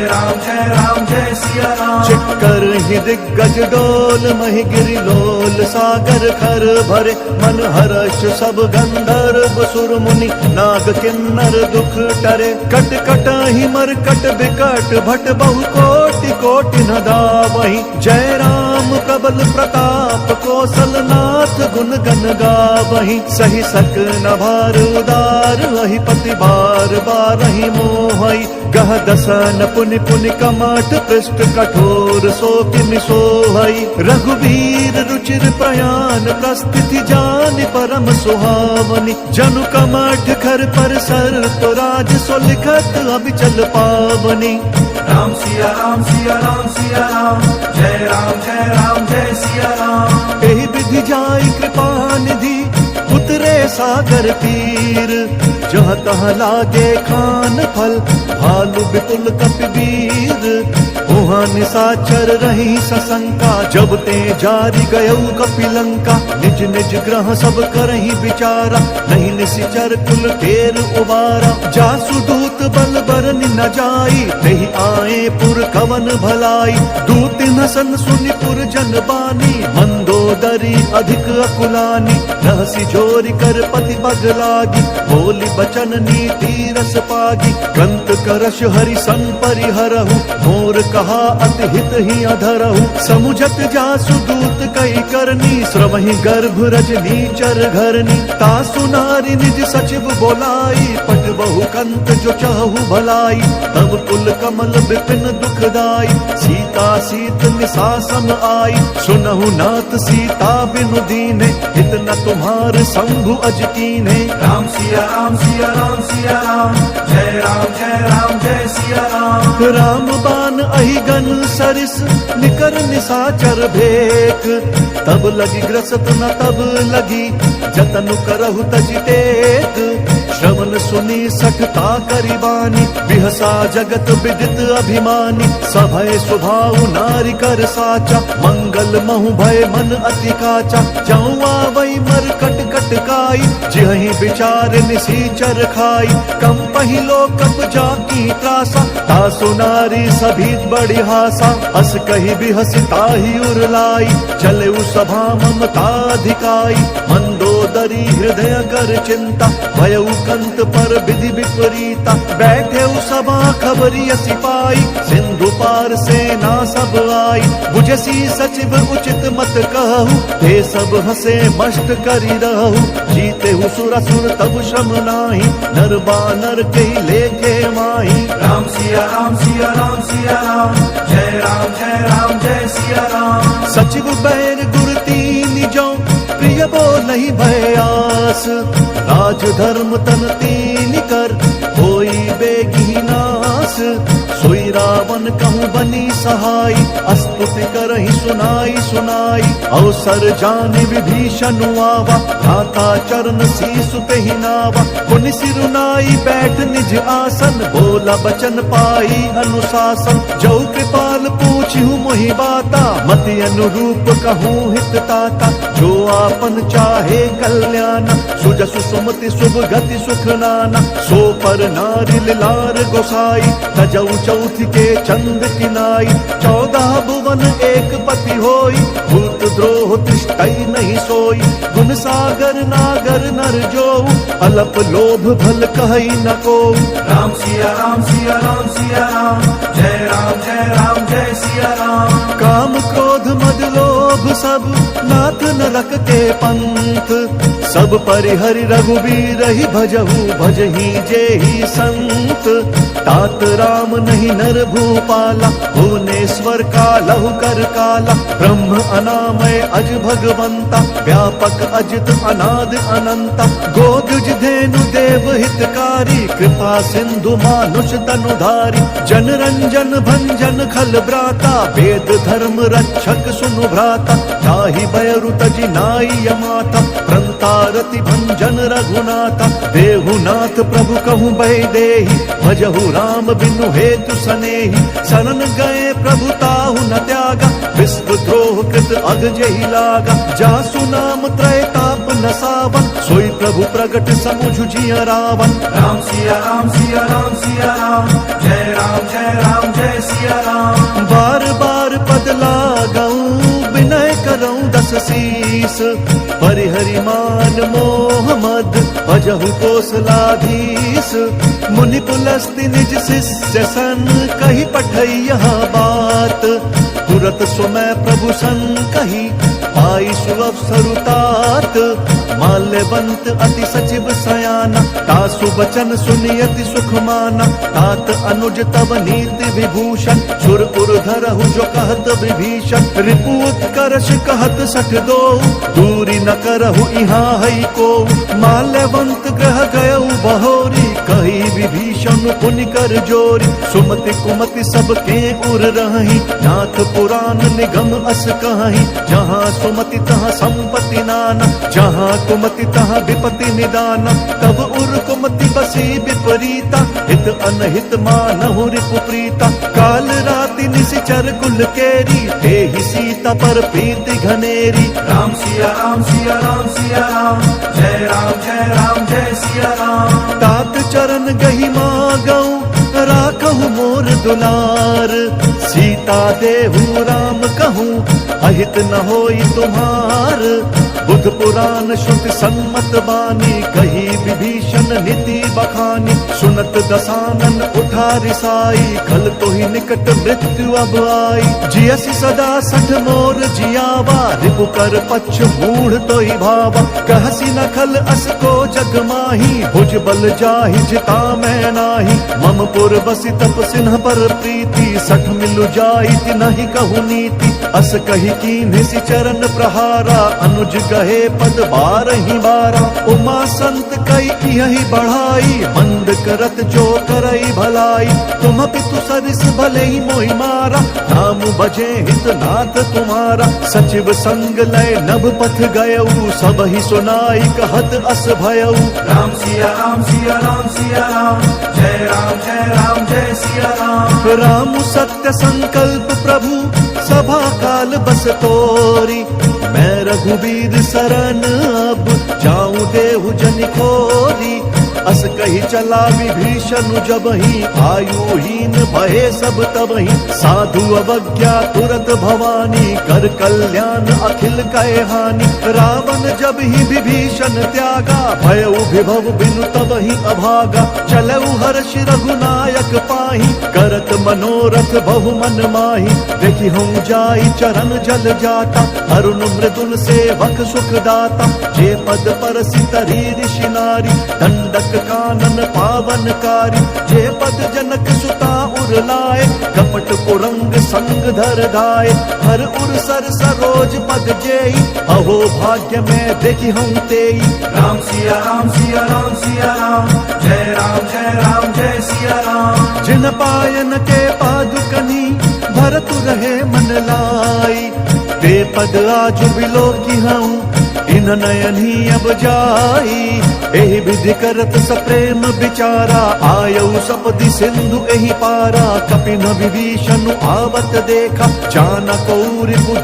राम जय सिया राम।
चिक्कर ही दिग्गज डोल, मही गिरि लोल सागर खर भरे। मन हर्ष सब गंधर्व सुर मुनि, नाग किन्नर दुख टरे। कट कट ही मरकट बिकट, भट बहु कोटि कोटि न दावहि। जय राम प्रबल प्रताप, कौशल नाथ गुण गन गावहि। सही सक न भार उदार, वही पति बार बारहि मोहई। गह दसन पुनि पुनि कमठ, पृष्ठ कठोर सो किमि सोहई। रघुवीर रुचिर प्रयाण, प्रस्थिति जान परम सुहावनी। जनु कमठ खर पर सर, तो राज सो लिखत अबिचल पावनी।
राम सिया राम सिया राम सिया राम, जय राम जय सिया राम।
एहि विधि जाई कृपा निधि, उतरे सागर तीर। जहाँ तहाँ लागे खान फल, भालु विपुल कपिवीर। वहाँ निशाचर रही सशंका, जब ते जारी गयऊ कपिलंका। निज निज ग्रह सब करही विचारा, नहीं निशिचर कुल टेर उबारा। जासु दूत बल बरन न जाई, नहीं आए पुर कवन भलाई। दूत न सन सुनि पुर जन बानी, मंदोदरी अधिक अकुलानी। रहसी जोरी कर पति बग लागी, बोली बचन नीति रस पागी। कंत करश हरि सन परिहरहु, मोर कहा अति हित ही अधरहु। समुझत जासु दूत कई करनी, श्रवहि गर्भ रजनी चर घरनी। तासु नारी निज सचिव बोलाई, पट बहु कंत जो चाहु भलाई। तब कुल कमल विपिन दुखदाई, सीता सीत निशा सम आई। सुनहु नाथ सीता बिनु दीने, इतना तुम्हार शंभु अज कीन्हे।
राम सिया राम सिया राम सिया राम, जय राम जय सिया राम।
राम बान अहिगन सरिस, निकर निशाचर भेक। तब लगी ग्रसत न तब लगी, जतनु करहु तजि टेक। श्रवण सुनी सठता करिबानी, बिहसा जगत विदित अभिमानी। सभय स्वभाव नारी कर साचा, मंगल महु भय मन अति काचा। जाऊँ आवई मर कट कट काई, जिहि विचार निशीचर खाई। कम पहिलो कप जाकी त्रासा, तासु नारी सभी बड़ी हासा। हस कही बिहसी ताहि उरलाई, चले सभा ममताधिकाई। मंदोदरी हृदय कर चिंता, भयउ कंत पर विधि विपरीता। बैठे सभा खबरिय सिपाही, सिंधु पार सेना सब आई। बुझसी सचिव उचित मत कहु, ते सब हसे मस्त करी रहु। भजहु जीते हु सुर असुर तब श्रम नाही, नर बानर के लेखे माही।
राम सिया राम सिया राम सिया राम, जय राम जय सिया राम।
सचिव बैर गुर तीन जो प्रिय बोलहि भयास, राज धर्म तन तीन कर होई बेगी नास। सोई रावण कहूँ बनी सहाय, स्तुति करहि सुनाई सुनाई। अवसर जाने विभीषण आवा, भ्राता चरण शीसु तेहि नावा। पुनि सिरुनाई बैठ निज आसन, बोला बचन पाई अनुशासन। जो कृपाल पूछहु मोहि बाता, मति अनुरूप कहूँ हित ताता। जो आपन चाहे कल्याण, सुजसु सुमति शुभ गति सुख नाना। सो पर नारी लार गोसाई, तजऊ चौथ के चंद किनाई। 14 भुवन एक पति होई, भूत द्रोह तिष्ठई नहीं सोई। गुण सागर नागर नर जोऊ, अलप लोभ भल कहई न को।
राम सिया राम सिया राम सिया राम, जय राम जय सिया राम।
काम क्रोध मद लोभ सब नाथ नरक के पंथ, सब परिहरि रघुबीर ही भजहु भजहि जेहि संत। तात राम नहीं नर भूपाला, भुवनेश्वर कालहु कर काला। ब्रह्म अनामय अज भगवंता, व्यापक अजित अनाद अनंता। गोदुज धेनु देव हितकारी, कृपा सिंधु मानुष तनुधारी। जन रंजन भंजन खल ब्राता, वेद धर्म रक्षक सुनु भ्राता। ताहि बयरु तजि नाई माता, प्रंतारति भंजन रघुनाथा। देहुनाथ प्रभु कहूँ बहि देहि, भजहु राम बिनु हेतु सनेहि। शरण गए प्रभु ताहु न त्यागा, विश्व द्रोह कृत अग जेहि लागा। जासु नाम त्रय ताप न सावन, सोई प्रभु प्रगट समुझ जिय रावण।
राम सिया राम सिया राम सिया राम, जय राम जय सिया राम।
बार बार पद लागऊं, विनय करऊं दस शीस। परिहरि मान मोह मद, भजहु कोसलाधीश। मुनि पुलस्ति निज शिष्य सन, कही पठई यह बात। तुरत सुमय प्रभु सन कही, पाई सुअवसरु तात। माल्यवंत अति सचिव सयाना, तासु बचन सुनि अति सुख माना। तात अनुज तब नीति विभूषण, सुर पुर धरहु जो कहत विभीषण। रिपु उत्कर्ष कहत सठ दो, दूरी न करहु इहाँ हई को। माल्यवंत ग्रह गयउ बहोरी, कही विभीषण पुनि कर जोरी। सुमति कुमति सब के उर रही, नाथ पुराण निगम अस कहीं। जहाँ सुमति तहाँ संपत्ति नाना, जहाँ कुमति तहाँ विपत्ति निदाना। तब उर कुमति बसी विपरीता, हित अनहित मानहु रिपु प्रीता। काल राति निशिचर कुल केरी, तेहि सीता पर प्रीति घनेरी।
राम सिया राम सिया राम सिया राम, जय राम जय सिया राम।
तात चरण गही मागऊं, राखहु मोर दुलार। सीता देहु राम कहूँ, अहित न होई तुम्हार। बुध पुराण श्रुति सम्मत बानी, कही विभीषण नीति बखानी। सुनत दसानन उठा रिसाई, खल तो ही निकट मृत्यु अब आई। जियसि सदा सठ मोर जियावा, रिपु कर पक्ष मूढ़ तो ही भावा। कहसी न खल अस को जग माही, भुज बल जाहि जिता मैं नाही। मम पुर बसी तप सिन्ह पर प्रीति, सठ मिलु जाई नहीं कहु नीति। अस कही कीन्हि सि चरण प्रहारा, अनुज गहे पद बारहि बारा। उमा संत कई यही बढ़ाई, मंद करत जो करई भलाई। तुम पितु सरिस भले ही मोहि मारा, नाम बजे हित नाथ तुम्हारा। सचिव संग लय नभ पथ गयऊ, सब ही सुनाई कहत अस भयऊ।
राम सिया राम सिया राम सिया राम, जय राम जय सिया राम।
राम सत्य संकल्प प्रभु, सभा काल बस तोरी। मैं रघुबीर शरण अब, जाऊं देहु जन खोरी। अस कही चला विभीषण जब ही आयुहीन भये सब तब ही साधु अवज्ञा तुरत भवानी कर कल्याण अखिल कहे हानि रावण जब ही विभीषण त्यागा भय विभव बिनु तब ही अभागा चलऊ हर्ष रघुनायक पाही करत मनोरथ बहु मन माही देखी हम जाई चरण जल जाता अरुण मृदुल सेवक सुख दाता जे पद पर सितरी ऋषि नारी दंडक कानन पावनकारी जे पद जनक सुता उर लाए कपट कुरंग संग धर धाय हर उर सर सरोज पद जेई अहो भाग्य में देखी हम तेई
राम सिया राम सिया राम सिया राम जय राम जय सिया राम
जिन पायन के पादुकनी भरत रहे मन लाई ते पद आज बिलो की हूँ इन नयन ही अब जाई एहि विधि करत सप्रेम विचारा आयऊ सपदि सिंधु एहि पारा कपिन विभीषण आवत देखा चानक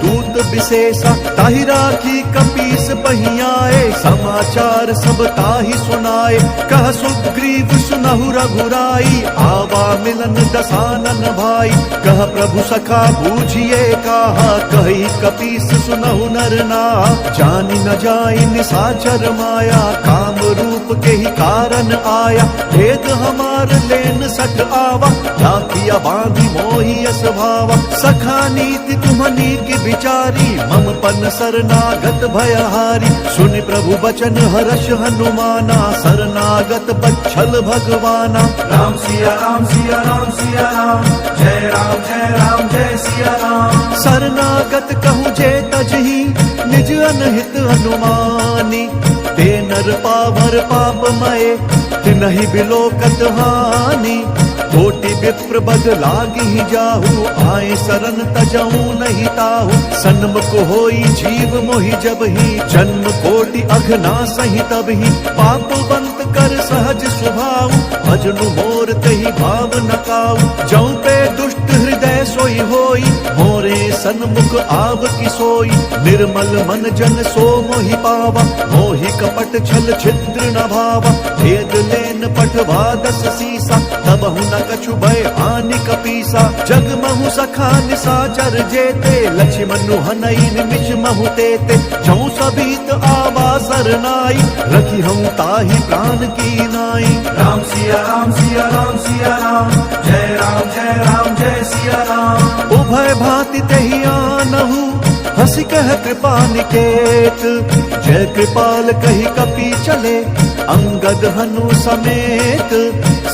दूत विशेषा ताहि राखी कपीस पहियाए समाचार सब ताहि सुनाए कह सुग्रीव सुनहु रघुराई आवा मिलन दसानन भाई कह प्रभु सखा बूझिए कहा कही कपीस सुनहु नर नाहा जानि न जाई निसाचर माया काम रूप के ही कारण आया भेद हमार लेन सठ आवा राखिया बांधी मोही स्वभावा सखा नीति तुम्हनी की विचारी मम पन शरणागत भयहारी सुनि प्रभु बचन हर्ष हनुमाना शरणागत बच्छल भगवाना
राम सिया राम सिया राम सिया राम जय जय सिया राम
शरणागत कहूँ जे तजही निज अनहित हनुमानी ते नर पावर पापमय तिनहि बिलोकत हानि कोटि विप्र बद लागी जाहु आए शरण तजहु नहीं ताहु सन्मुख होई जीव मोहि जब ही जन्म कोटि अघना सही तब ही पापवंत कर सहज स्वभाव भजनु मोर तहि भाव नकाऊ जौ पे दुष्ट हृदय सोई होई मोरे सन्मुख आव की सोई निर्मल मन जन सो मोहि पावा मोहि कपट छल छिद्र न भावा भेद लेन पटवा दस सीसा तबहु न कछु भय हानि कपीसा जग महु सखा निसाचर जेते लक्ष्मण हनई निमिष महु तेते जौ सबीत आवा सरनाई रखी हम ताहि प्राण की नाई
राम सिया राम सिया राम सिया राम जय सिया राम
उभय भांति तेहि आनहु हंसी कह कृपा निकेत जय कृपाल कही कपी चले अंगद हनु समेत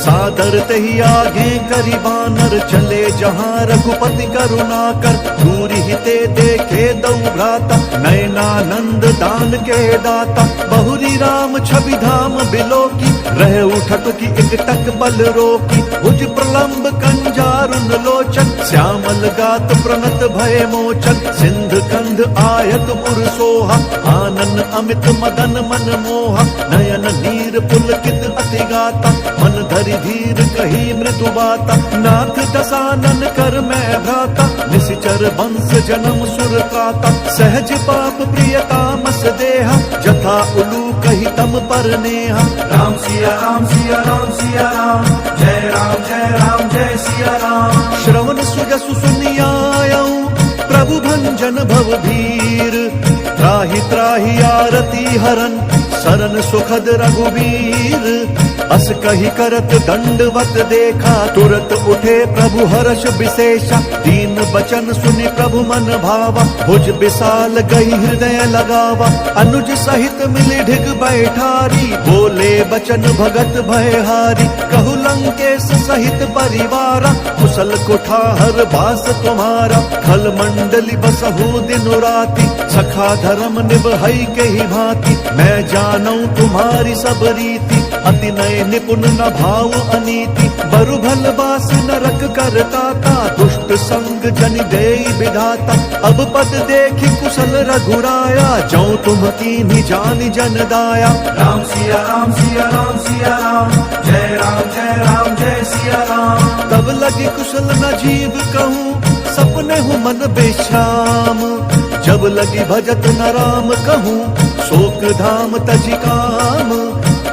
सादर तही आगे करी बानर चले जहाँ रघुपति करुणा कर दूरी हिते देखे दौ भ्राता नयनानंद दान के दाता बहुरी राम छवि धाम बिलो की रह उठक की एक टक बल रोकी भुज प्रलंब कंजारुन लोचन श्यामल गात प्रणत भय मोचन सिंध कंध आयत पुर सोहा आनन अमित मदन मन मोहा नयन नीर पुलकित अति गाता मन धरि धीर कही मृदु बाता नाथ दसानन कर मैं भ्राता निशिचर वंश जन्म सुर त्राता सहज पाप प्रियतामस देहा जथा उलू कही तम पर नेहा
राम सिया राम सिया राम सिया राम जय सिया राम
श्रवण सुजसु सुनियायऊ प्रभु भंजन भव भीर त्राहि त्राहि आरती हरन शरण सुखद रघुवीर अस कही करत दंडवत देखा तुरत उठे प्रभु हर्ष विशेषा दीन बचन सुनि प्रभु मन भावा भुज विशाल गई हृदय लगावा अनुज सहित मिली ढिग बैठारी बोले बचन भगत भयहारी कहु लंकेश सहित परिवारा कुशल कुठार बास तुम्हारा खल मंडली बसहु दिन राति सखा धर्म निभई के ही भांति मैं जानू तुम्हारी सब रीति अति नय निपुण न भाव अनीति बरु भल बास नरक करताता दुष्ट संग जन देई विधाता अब पद देखी कुशल रघुराया जौ तुम कीन्ही जानि जन दाया
राम सिया राम सिया राम सिया राम जय सिया राम
तब लगी कुशल न जीव कहूँ सपने हूँ मन बेश्याम जब लगी भजत न राम कहूँ शोक धाम तजि काम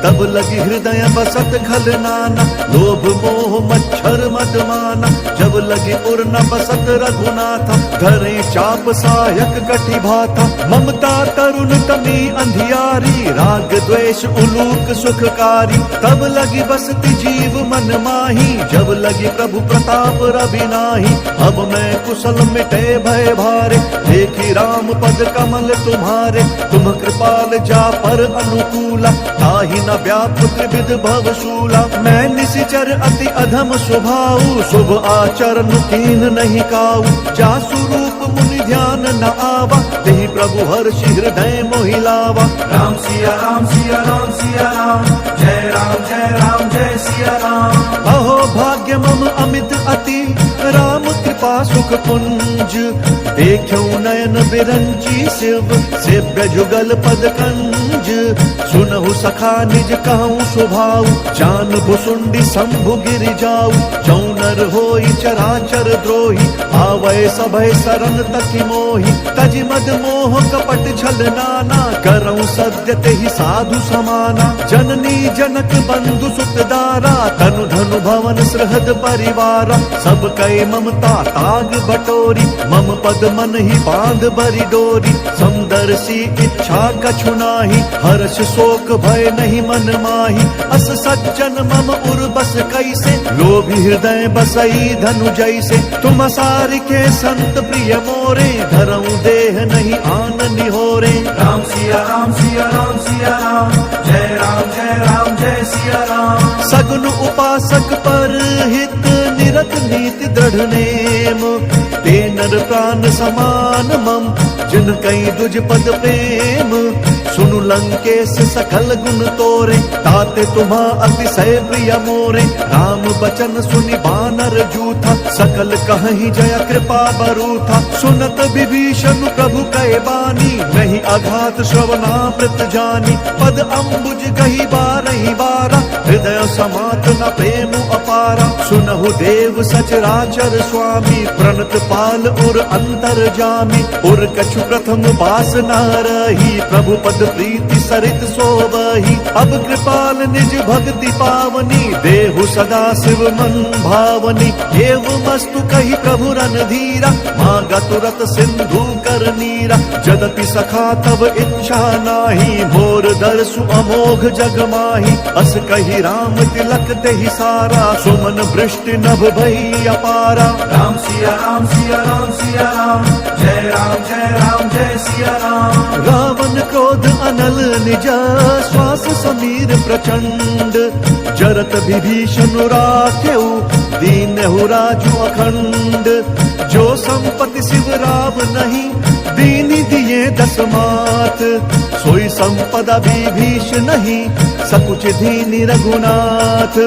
तब लगी हृदय बसत खल नाना, लोभ मोह मच्छर मद माना। जब लगी उर न बसत रघुनाथा, धरे चाप सायक कटि भाथा। ममता तरुण तमी अंधियारी, राग द्वेष उलूक सुखकारी। तब लगी बसती जीव मन माही, जब लगी प्रभु प्रताप रवि नाही। अब मैं कुशल मिटे भय भारे, देखी राम पद कमल तुम्हारे। तुम कृपाल जा पर अनुकूला, ताहि न व्याप त्रिविध भवशूला। मैं निशिचर अति अधम स्वभाव, शुभ आचरण कीन नहीं काऊ। जासु रूप मुनि ध्यान न आवा, तेहि प्रभु हर्षि हृदय मोहि लावा।
राम सिया राम सिया राम सिया राम, जय राम जय राम जय सिया राम।
अहो भाग्य मम अमित अति, राम कृपा सुख पुंज। देखो नयन बिरंची शिव, सेव्य जुगल पद कंज। सुनहु सखा निज कहूँ स्वभाव, जान भुसुंडी शंभु गिर जाऊ। जौनर होई चराचर द्रोही, आवै सभय सरन तकी मोही। तजि मद मोह कपट छल नाना, करऊँ सद्य तेहि साधु समाना। जननी जनक बंधु सुत दारा, तनु धनु भवन सृहद परिवारा। सब कै ममता ताग बटोरी, मम पद मन ही बांध बरी डोरी। समदर्शी इच्छा कछु नाही, हर्ष शोक भय नहीं मन माही। अस सज्जन मम उर बस कैसे, लोभी हृदय बसई धनु जैसे। तुम सारिके संत प्रिय मोरे, धरऊं देह नहीं आन निहोरे।
राम सिया राम सिया राम सिया राम, जय राम जय सिया राम।
सगुन उपासक पर हित, निरत नीति दृढ़ नेम। ते नर प्राण समान मम, जिन कई दुज पद प्रेम। सुनु लंकेश सकल गुण तोरे, ताते तुम्हा अतिशय प्रिय मोरे। राम बचन सुनि बानर जूथा, सकल कहीं जय कृपा बरूथा। सुनत विभीषण प्रभु कै बानी, नहीं अघात श्रवणामृत जानी। पद अम्बुज गही बारही बारा, हृदय समात न प्रेम अपारा। सुनहु देव सचराचर स्वामी, प्रणत पाल उर अंतर जामी। उर कछु प्रथम बास न रही, प्रभु पद प्रीति सरित सोबही। अब कृपाल निज भक्ति पावनी, देहु सदा शिव मन भावनी। एवमस्तु कही प्रभु रणधीरा, मांगा तुरत सिंधु कर नीरा। जदपि सखा तब इच्छा नाही, मोर दर्शु अमोघ जग माही। अस कही राम तिलक देहि सारा, सुमन वृष्टि नभ भई अपारा।
राम सिया राम सिया राम सिया राम, जय राम जय सिया राम।
रावण क्रोध अनल निज, श्वास समीर प्रचंड। जरत विभीषण राखेऊ, दीनहु राजु अखंड। जो संपत्ति शिव राव नहीं, दीनी दिए दस मात। सोई संपदा विभीषण नहीं, सकुच दीनी रघुनाथ।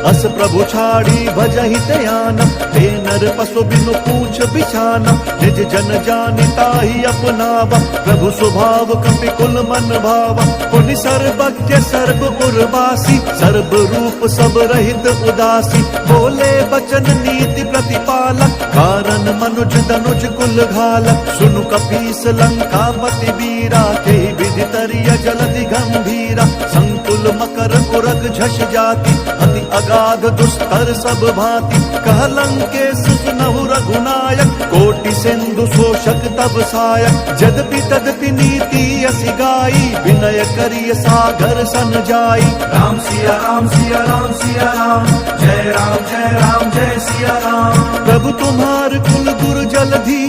अस प्रभु छाड़ी भजहि त्याना, ते नर पशु बिनु पूछ बिछाना। निज जन जानि ताहि अपनावा, प्रभु स्वभाव कपि कुल मन भावा। पुनि सर्वज्ञ सर्व उर्वासी, सर्व रूप सब रहित उदासी। बोले बचन नीति प्रतिपालक, कारण मनुज दनुज कुल घालक। सुनु कपीस लंकापति वीरा, के विधि तरिय जलधि गंभीरा। संकुल मकर उरग झष जाति, अति अगाध दुस्तर सब भांति। कह लंकेश सुनहु रघुनायक, कोटि सिंधु शोषक तब सायक। जदपि तदपि नीति असि गाई, विनय करिय सागर सन जाई।
राम सिया राम सिया राम सिया राम, जय राम जय सिया राम।
प्रभु तुम्हार कुल गुरु जलधि,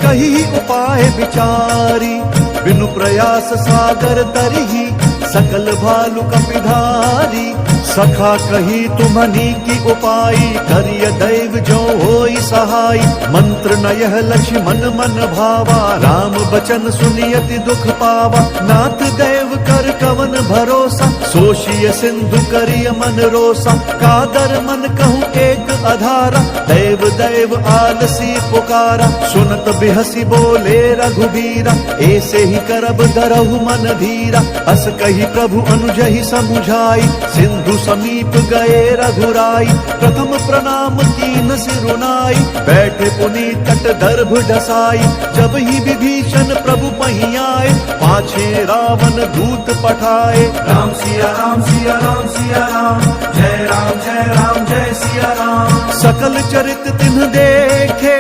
कही उपाय विचारी। बिनु प्रयास सागर तरही, सकल भालु कपिधारी। सखा कही तुम्हनी की उपाय, करिय दैव जो होई सहाय। मंत्र न यह लक्ष्मण मन भावा, राम बचन सुनियति दुख पावा। नाथ दैव कर कवन भरोसा, सोशिय सिंधु करिय मन रोसा। कादर मन कहूँ एक अधारा, दैव दैव आलसी पुकारा। सुनत बिहसी बोले रघुबीरा, ऐसे ही करब धरहु मन धीरा। अस कही कही प्रभु अनुजहि समुझाई, सिंधु समीप गए रघुराई, प्रथम प्रणाम कीन सिरुनाई, बैठे पुनि तट दर्भ ढसाई, जब ही विभीषण प्रभु पही आए, पाछे रावण दूत पठाए।
राम सिया राम सिया राम सिया राम, जय राम जय राम जय सिया राम।
सकल चरित तिन्ह देखे,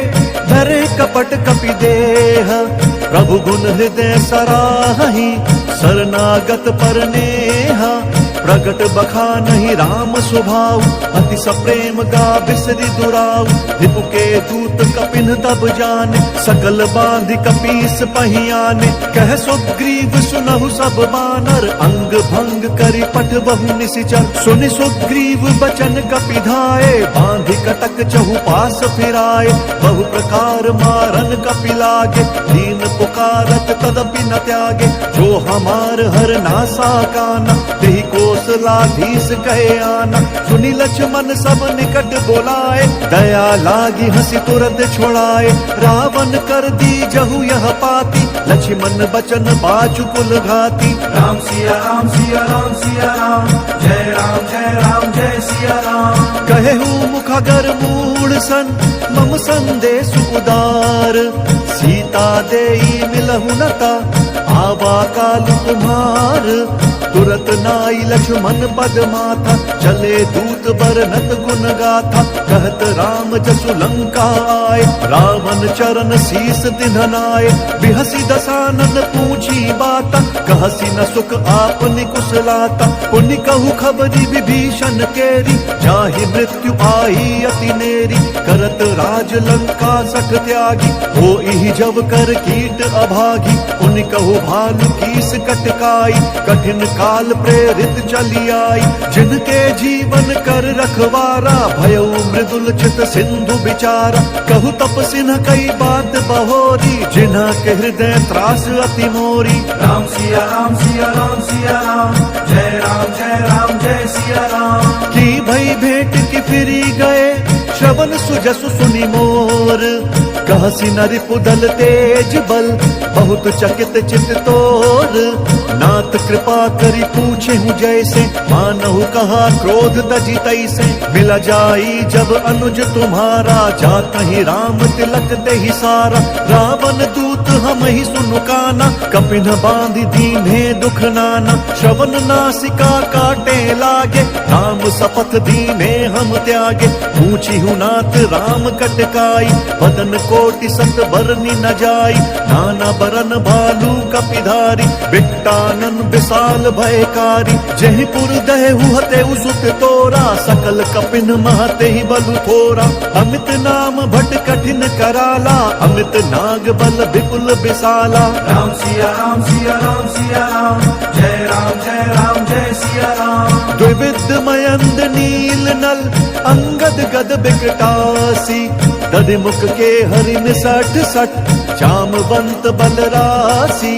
धरे कपट कपि देह, प्रभु गुण हृदय सराहि, शरणागत पर नेहा, प्रगट बखानहि राम स्वभाव, अति सप्रेम गा बिसरि दुराव, रिपु के दूत कपिन तब जाने, सकल बांधि कपीस पही आने, कह सुग्रीव सुनहु सब बानर, अंग भंग करि पठ बहु निशिचर, सुनि सुग्रीव बचन कपि धाये, बांधि कटक चहु पास फिराए, बहु प्रकार मारन कपि लागे, दीन पुकारत तदपि न त्यागे, जो हमार हर नासा काना, तेहि कौशलाधीश कहे आना, सुनि लक्ष्मण सब निकट बोलाए, दया लागी हंसी तुरंत छोड़ाए, रावण कर दी जहु यह पाती, लक्ष्मण बचन बाचु कुल घाती।
राम सिया राम सिया राम सिया राम, जय राम जय सिया राम।
कहेहु मुखगर मूढ़ सन, मम संदेश उदार, सीता देई मिलहु नता, आवा काल तुम्हार, तुरत नाई लक्ष्मण पद माथा, चले दूत बरनत गुण गाथा, कहत राम जसु लंका आए, रावण चरण शीस दिधनाए, बिहसी दसानन पूछी बाता, कहसी न सुख आपनि कुशलाता, पुनि कहु खबरी विभीषण केरी, जाहि मृत्यु आई अति नेरी, करत राज लंका सठ त्यागी, हो इहि जब कर कीट अभागी, पुनि कहु भानु कीस कटकाई, कठिन काल प्रेरित चली आई, जिनके जीवन कर रखवारा, भयउ मृदुल चित सिंधु बिचारा, कहु तपसिन कई बात बहोरी, जिन्हा के हृदय त्रास अति मोरी।
राम सिया राम सिया राम सिया राम, जय राम जय सिया राम।
की भई भेंट की फिरी गए, श्रवण सुजसु सुनि मोर, कहसी नरि पुदल तेज बल, बहुत चकित चित तोर, नाथ कृपा करी पूछे हूँ जैसे, मानहु कहा क्रोध तजी तैसे, मिला जाई जब अनुज तुम्हारा, जात ही राम तिलक ते ही सारा, रावण दूत हम ही सुनु काना, कपिन बांधि दीन्हे दुख नाना, श्रवण नासिका काटे लागे, राम शपथ दीने हम त्यागे, पूछी हूँ नाथ राम कटकाई, बदन कोटि सत बरनी न जाई, नाना बरन भालू कपिधारी, बिट्टानन विशाल भयकारी, जयपुर दहु हतेउ सुत तोरा, सकल कपिन महते ही बलु थोरा, अमित नाम भट कठिन कराला, अमित नाग बल विपुल विशाला।
राम सिया राम सिया राम सिया राम, जय राम जय सिया राम।
द्विविध मयंद नील नल, अंगद गद बिकटासी, दधिमुख के हरिन सठ सठ, जामवंत बलरासी,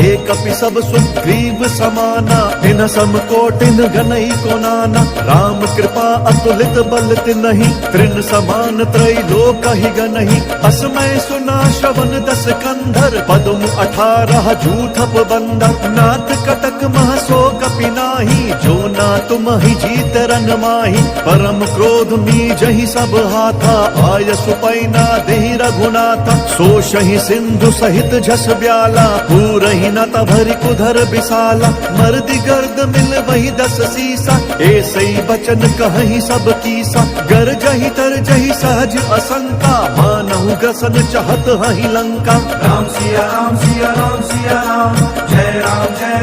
एक अपि सब सुग्रीव समाना, इन सम कोटिन गनई को नाना, राम कृपा अतुलित बल तिनहि, तृण समान त्रैलोक ही गनहि, असमय सुना श्रवण दस कंधर, पदुम 18 जूथप बंदर, नाथ कटक मह सो कपि नाही, जो ना तुम ही जीत रन माही, परम क्रोध मीजहि सब हाथा, आय सुपैना देहि रघुनाथा, सोषहि सिंधु सहित झस ब्याला, पूरहि न तभरि कुधर विशाला, मर्दि गर्द मिल वही 10 सीसा, ऐसई बचन कहहि सब कीसा, गरजहि तरजहि सहज असंका, मानहु ग्रसन चहत हहि लंका।
राम सिया राम सिया राम सिया राम, जय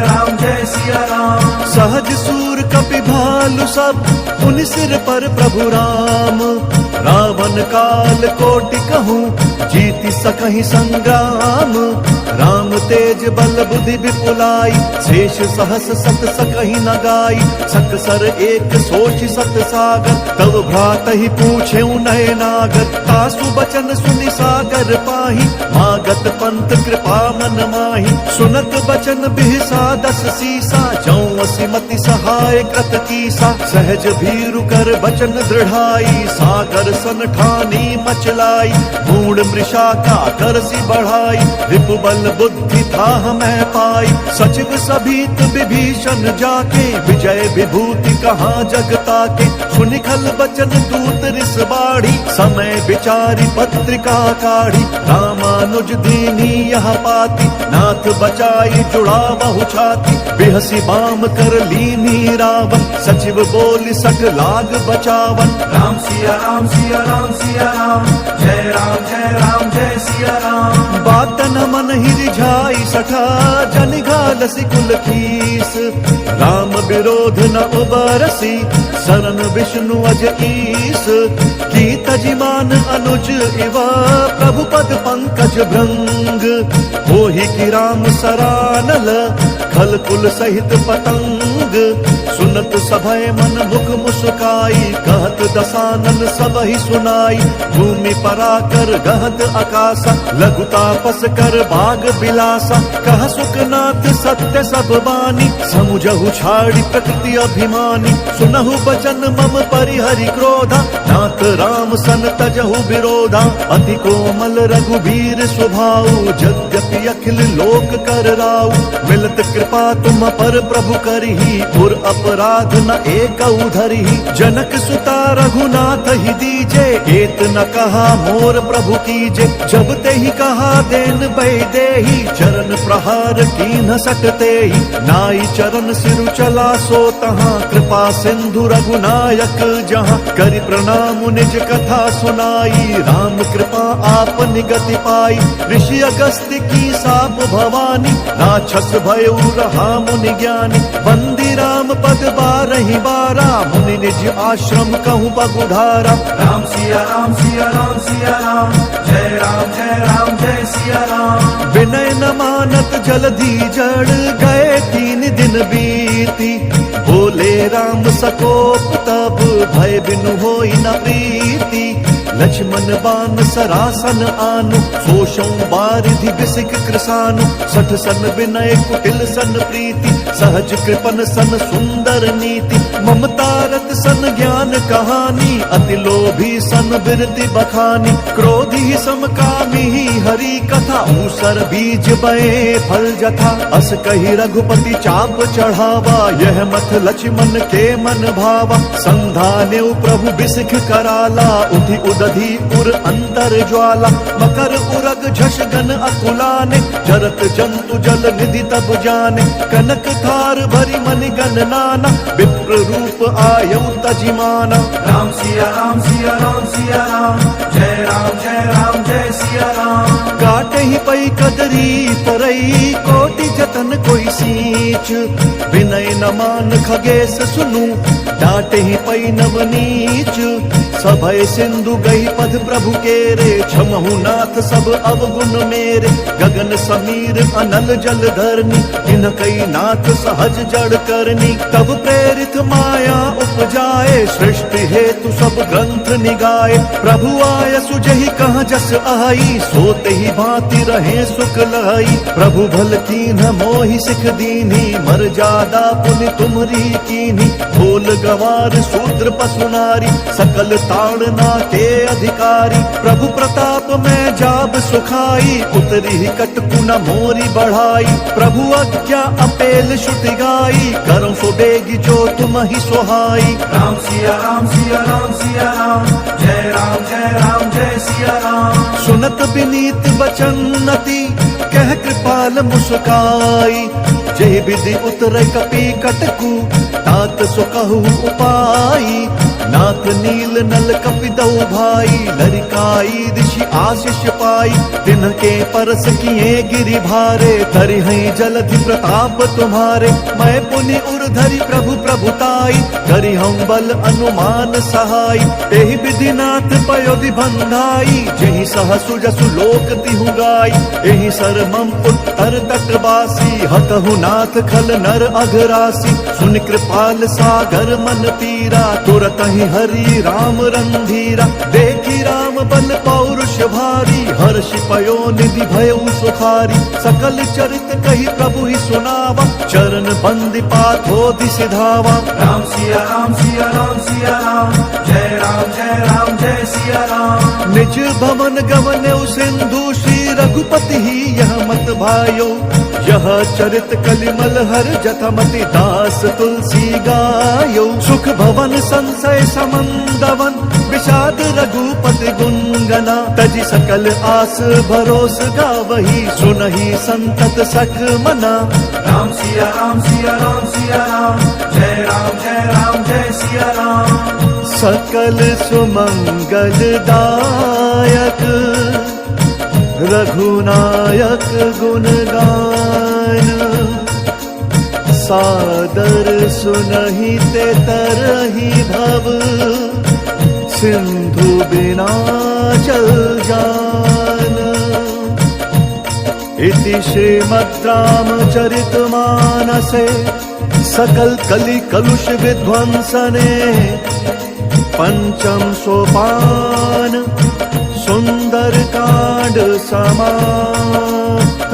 राम जय सिया राम।
सहज सूर कपि भालु सब, पुनि सिर पर प्रभु राम, रावण काल कोटि कहूँ, जीति सकहि संग्राम, राम तेज बल बुद्धि विपुलाई, शेष सहस सत सकहि न गाई, सकसर एक सोच सत सागर, तब भ्रात ही पूछे नय नागर, तासु बचन सुनि सागर पाही, मागत पंथ कृपा मन माही, सुनत बचन बिहसा 10 सीसा, चौसी मति सहाय कृत कीसा, सहज भीरु कर बचन दृढ़ाई, सागर सन ठानी मचलाई, मूढ़ मृषा का करसी बढ़ाई, रिपु बल बुद्धि थी था मैं पाई। सचिव सभीत विभीषण जाके विजय विभूति कहाँ जगता के। सुनि खल बचन दूत रिस बाढ़ी समय विचारी पत्रिका काढ़ी। रामानुज दीनी यह पाती नाथ बचाई जुड़ा बहु छाती। बिहसी बाम कर लीनी रावण सचिव बोली सक लाग बचावन।
राम सिया राम सिया राम सिया राम जय राम जय सिया राम।
बात न मन ही रिझाई सठा जन घाल सिकुल खीस। राम विरोध न उबरसी शरण विष्णु अज ईस। की तजिमान अनुज इवा प्रभु पद पंकज भृंग। होहि की राम सरानल खल कुल सहित पतंग। सुनत सभय मन मुख मुस्काई कहत दसानन सब ही सुनाई। भूमि पराकर गहत आकाशा लघु तापस कर बाग बिलासा। कह सुखनाथ सत्य सब बानी समुझहु छाड़ी प्रकृति अभिमानी। सुनहु बचन मम परिहरि क्रोधा नाथ राम सन तजहु विरोधा। अति कोमल रघुबीर स्वभाव यद्यपि अखिल लोक कर राउ। मिलत कृपा तुम पर प्रभु करही पुर अपराध न एक धरही। जनक सुता रघुनाथ ही दीजे एत न कहा मोर प्रभु कीजे। जब ते ही कहा देन बै देही चरण प्रहार कीन सकते ही। नाई चरण सिरु चला सो तहाँ कृपा सिंधु रघुनायक जहाँ। करि प्रणाम निज कथा सुनाई राम कृपा आप निगति पाई। ऋषि अगस्त्य की साप भवानी राक्षस भयउ रहा मुनि ज्ञानी। बंदी राम पद बारहि बारा मुनि निज आश्रम कहूँ बगुधारा।
राम सिया राम सिया राम सिया राम जय सिया राम।
विनय न मानत जलधि जड़ गए 3 दिन बीती। बोले राम सकोप तब भय बिनु होई न प्रीति। लक्ष्मण बान सरासन आनु सोषौ बारिधि बिसिक कृसानु। 60 सन विनय कुटिल सन प्रीति सहज कृपन सन सुंदर नीति। ममता रत सन ज्ञान कहानी अति लोभी सन बिरति बखानी। क्रोधी समकामी हरि कथा ऊसर बीज बए फल जथा। अस कही रघुपति चाप चढ़ावा यह मथ लक्ष्मण के मन भावा। संधाने प्रभु बिसिख कराला उठि उदधि उर अंतर ज्वाला। मकर उरग झष गन अकुलाने जरत जंतु जल निधि तब जाने। कनक थार भरी मनि गण नाना विप्र रूप आयु तजिमाना।
राम सिया राम सिया राम सिया राम जय सिया राम।
काटे ही पई कदरी परई कोटि जतन कोई सींच। विनय न मान खगेश सुनु डांटे ही पई नवनीच। सभय सिंधु गई पद प्रभु केरे क्षमहु नाथ सब अवगुण मेरे। गगन समीर अनल जल धरनी इन कई नाथ सहज जड़ करनी। तब प्रेरित माया उपजाए सृष्टि हेतु सब ग्रंथ निगाए। प्रभु आय सुजहि कहाँ जस आई सोते ही भांति रहे सुख लाई। प्रभु भल कीन मोहि सिख दीनी मर्यादा पुनि तुमरी कीनी। भोल गवार शूद्र पशु नारी सकल ताड़ना के अधिकारी। प्रभु प्रताप में जाब सुखाई उतरी ही कटकु न मोरी बढ़ाई। प्रभु आज्ञा अपेल श्रुति गाई करो सो बेगी जो तुम ही सुहाई।
राम सिया राम सिया राम सिया राम जय सिया राम।
सुनत विनीत बचनति कह कृपाल मुस्काई। जय विधि उतर कपि कटकु तात सो कहु उपाई। नाथ नील नल कपि दऊ भाई लरिकाई ऋषि आशीष पाई। तिनके परस किए गिरि भारे धरि हैं जलधि प्रताप तुम्हारे। मैं पुनि उर धरि प्रभु प्रभुताई करि हम बल अनुमान सहाय। एहि विधि नाथ पयोधि बंधाई जेहि सहसु जसु लोक तिहु गाई। एहि सर मम उत्तर तटवासी हतहु नाथ खल नर अघरासी। सुन कृपाल सागर मन पीरा तुरत ही हरि राम रंधीरा। देखी राम बल पौरुष भारी हर्षि पयो निधि भयउ सुखारी। सकल चरित कही प्रभु ही सुनावा चरण बंदी पाथो दिस धावा।
राम सिया राम सिया राम सिया राम जय राम जय सिया राम।
निज भवन गवन्यौ सिंधु श्री रघुपति ही यह मत भायो। यह चरित कलिमल हर जथमति दास तुलसी गायो। सुख भवन संशय समंदवन विषाद रघुपति गुणगना। तजि सकल आस भरोस गावही सुनहि संतत सख मना।
राम सिया राम सिया राम सिया राम, जय राम जय सिया राम।
सकल सुमंगल दायक रघुनायक गुण गान। सादर सुनहि ते तरहि भव सिंधु बिना जल जान। इति श्रीमद् रामचरितमानसे सकल कलि कलुष विध्वंसने पंचम सोपान सुंदर कांड समाप्त।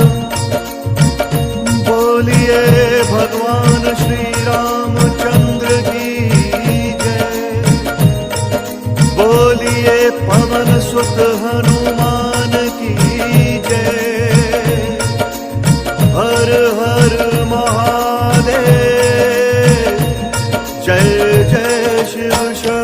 बोलिए भगवान श्री रामचंद्र की जय। बोलिए पवन सुत हनुमान की जय। हर हर महादेव, जय जय शिव शंकर।